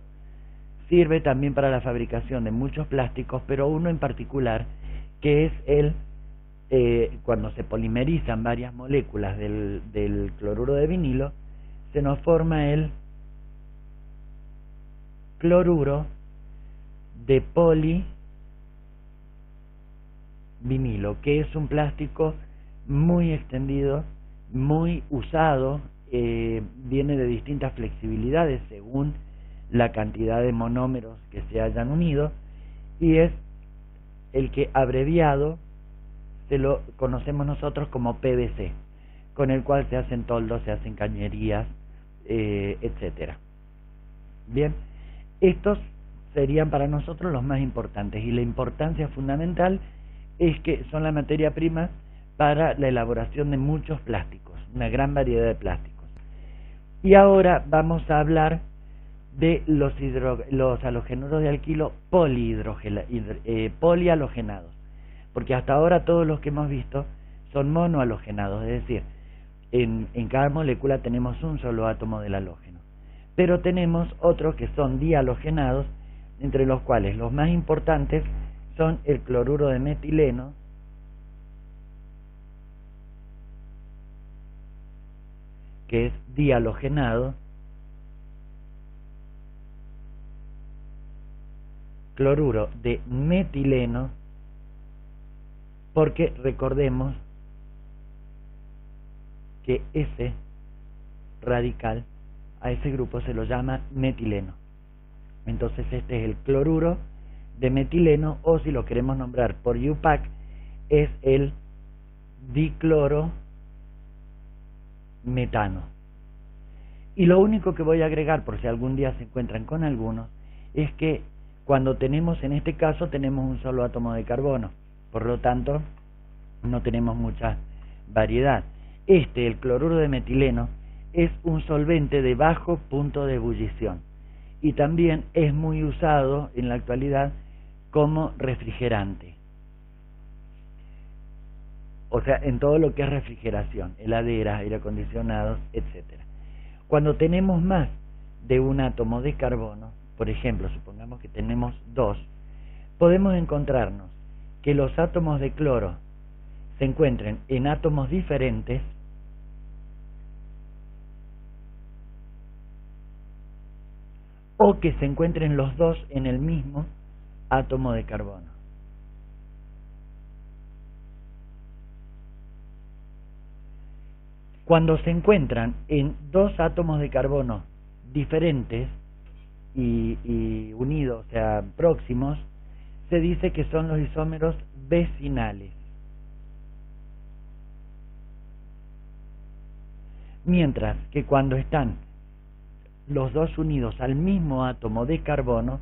sirve también para la fabricación de muchos plásticos, pero uno en particular, que es cuando se polimerizan varias moléculas del cloruro de vinilo, se nos forma el cloruro de polivinilo, que es un plástico muy extendido, muy usado, viene de distintas flexibilidades según la cantidad de monómeros que se hayan unido, y es el que abreviado se lo conocemos nosotros como PVC, con el cual se hacen toldos, se hacen cañerías, etcétera. Bien, estos serían para nosotros los más importantes, y la importancia fundamental es que son la materia prima para la elaboración de muchos plásticos, una gran variedad de plásticos. Y ahora vamos a hablar de los halogenuros de alquilo polihalogenados, porque hasta ahora todos los que hemos visto son monohalogenados, es decir, en cada molécula tenemos un solo átomo del halógeno, pero tenemos otros que son dihalogenados, entre los cuales los más importantes son el cloruro de metileno, que es dihalogenado, cloruro de metileno, porque recordemos que ese radical, a ese grupo se lo llama metileno. Entonces este es el cloruro de metileno, o si lo queremos nombrar por IUPAC, es el diclorometano. Y lo único que voy a agregar, por si algún día se encuentran con algunos, es que cuando tenemos, en este caso, tenemos un solo átomo de carbono, por lo tanto, no tenemos mucha variedad. El cloruro de metileno, es un solvente de bajo punto de ebullición y también es muy usado en la actualidad como refrigerante. O sea, en todo lo que es refrigeración, heladeras, aire acondicionados, etcétera. Cuando tenemos más de un átomo de carbono, por ejemplo, supongamos que tenemos 2, podemos encontrarnos que los átomos de cloro se encuentren en átomos diferentes o que se encuentren los dos en el mismo átomo de carbono. Cuando se encuentran en dos átomos de carbono diferentes y unidos, o sea, próximos, se dice que son los isómeros vecinales. Mientras que cuando están los dos unidos al mismo átomo de carbono,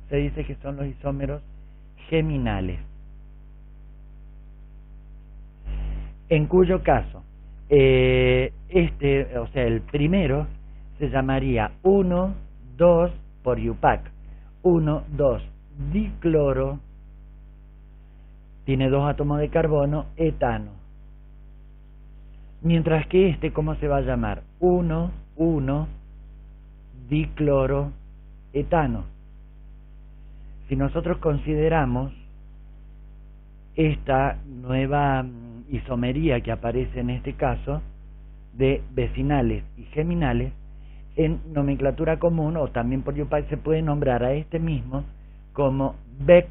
se dice que son los isómeros geminales. En cuyo caso, o sea, el primero se llamaría 1, 2 por IUPAC, 1, 2 dicloro, tiene dos átomos de carbono, etano. Mientras que ¿cómo se va a llamar? 1, 1 dicloroetano. Si nosotros consideramos esta nueva isomería que aparece en este caso de vecinales y geminales, en nomenclatura común o también por IUPAC se puede nombrar a este mismo como Bec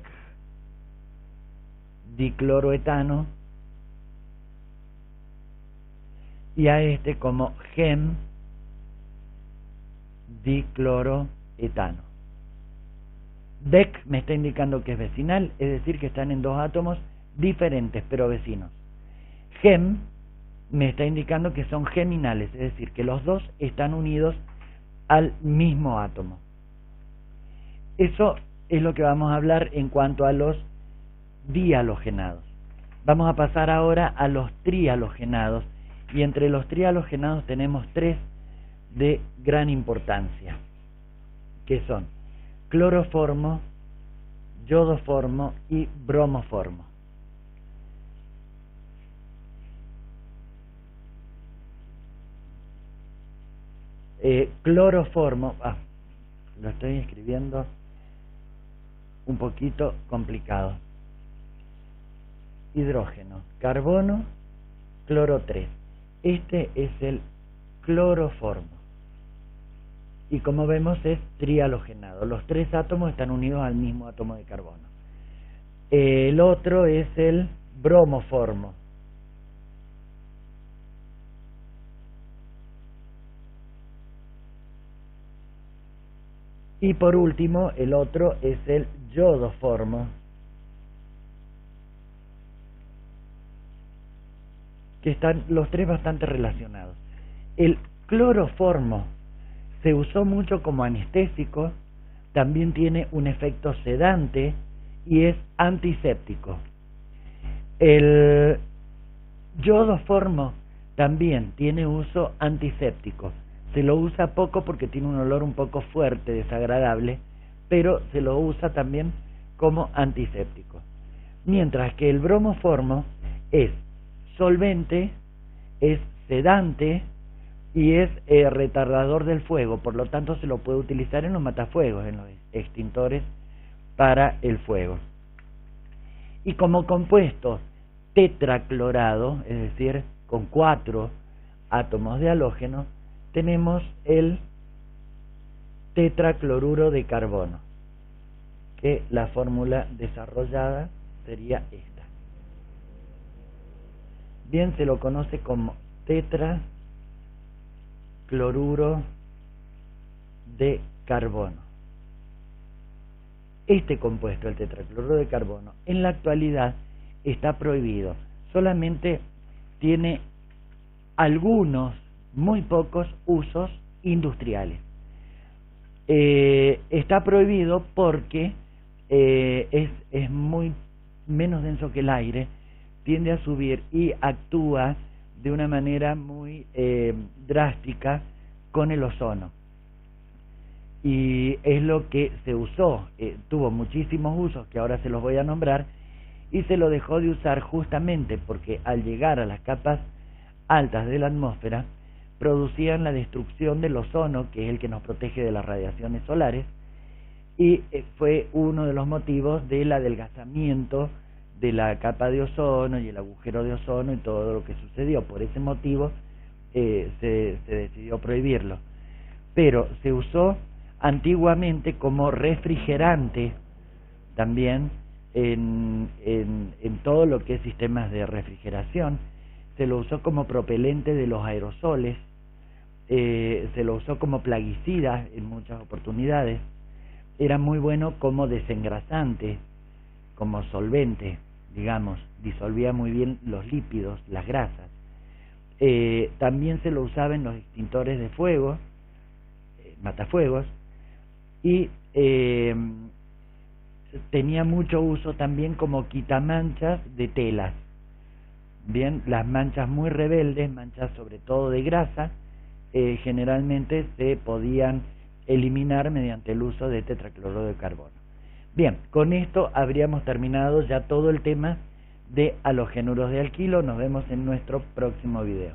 dicloroetano y a como Gem dicloroetano. Bec me está indicando que es vecinal, es decir, que están en dos átomos diferentes pero vecinos. Gem me está indicando que son geminales, es decir, que los dos están unidos al mismo átomo. Eso es lo que vamos a hablar en cuanto a los dihalogenados. Vamos a pasar ahora a los trihalogenados, y entre los trihalogenados tenemos 3 de gran importancia, que son cloroformo, yodoformo y bromoformo. cloroformo, lo estoy escribiendo un poquito complicado, hidrógeno, carbono, cloro 3, este es el cloroformo, y como vemos es trihalogenado, los 3 átomos están unidos al mismo átomo de carbono. El otro es el bromoformo, y por último el otro es el yodoformo, que están los 3 bastante relacionados. El cloroformo se usó mucho como anestésico, también tiene un efecto sedante y es antiséptico. El yodoformo también tiene uso antiséptico, se lo usa poco porque tiene un olor un poco fuerte, desagradable, pero se lo usa también como antiséptico. Mientras que el bromoformo es solvente, es sedante y es retardador del fuego, por lo tanto se lo puede utilizar en los matafuegos, en los extintores para el fuego. Y como compuesto tetraclorado, es decir, con 4 átomos de halógeno, tenemos el tetracloruro de carbono, que la fórmula desarrollada sería esta. Bien, se lo conoce como tetracloruro de carbono. Este compuesto, el tetracloruro de carbono, en la actualidad está prohibido. Solamente tiene algunos, muy pocos usos industriales. Está prohibido porque es muy menos denso que el aire, tiende a subir y actúa de una manera muy drástica con el ozono. Y es lo que se usó, tuvo muchísimos usos que ahora se los voy a nombrar, y se lo dejó de usar justamente porque al llegar a las capas altas de la atmósfera producían la destrucción del ozono, que es el que nos protege de las radiaciones solares, y fue uno de los motivos del adelgazamiento de la capa de ozono y el agujero de ozono y todo lo que sucedió. Por ese motivo se decidió prohibirlo, pero se usó antiguamente como refrigerante también en todo lo que es sistemas de refrigeración. Se lo usó como propelente de los aerosoles, se lo usó como plaguicida en muchas oportunidades, era muy bueno como desengrasante, como solvente, digamos, disolvía muy bien los lípidos, las grasas. También se lo usaba en los extintores de fuego, matafuegos, y tenía mucho uso también como quitamanchas de telas. Bien, las manchas muy rebeldes, manchas sobre todo de grasa, generalmente se podían eliminar mediante el uso de tetracloruro de carbono. Bien, con esto habríamos terminado ya todo el tema de halogenuros de alquilo. Nos vemos en nuestro próximo video.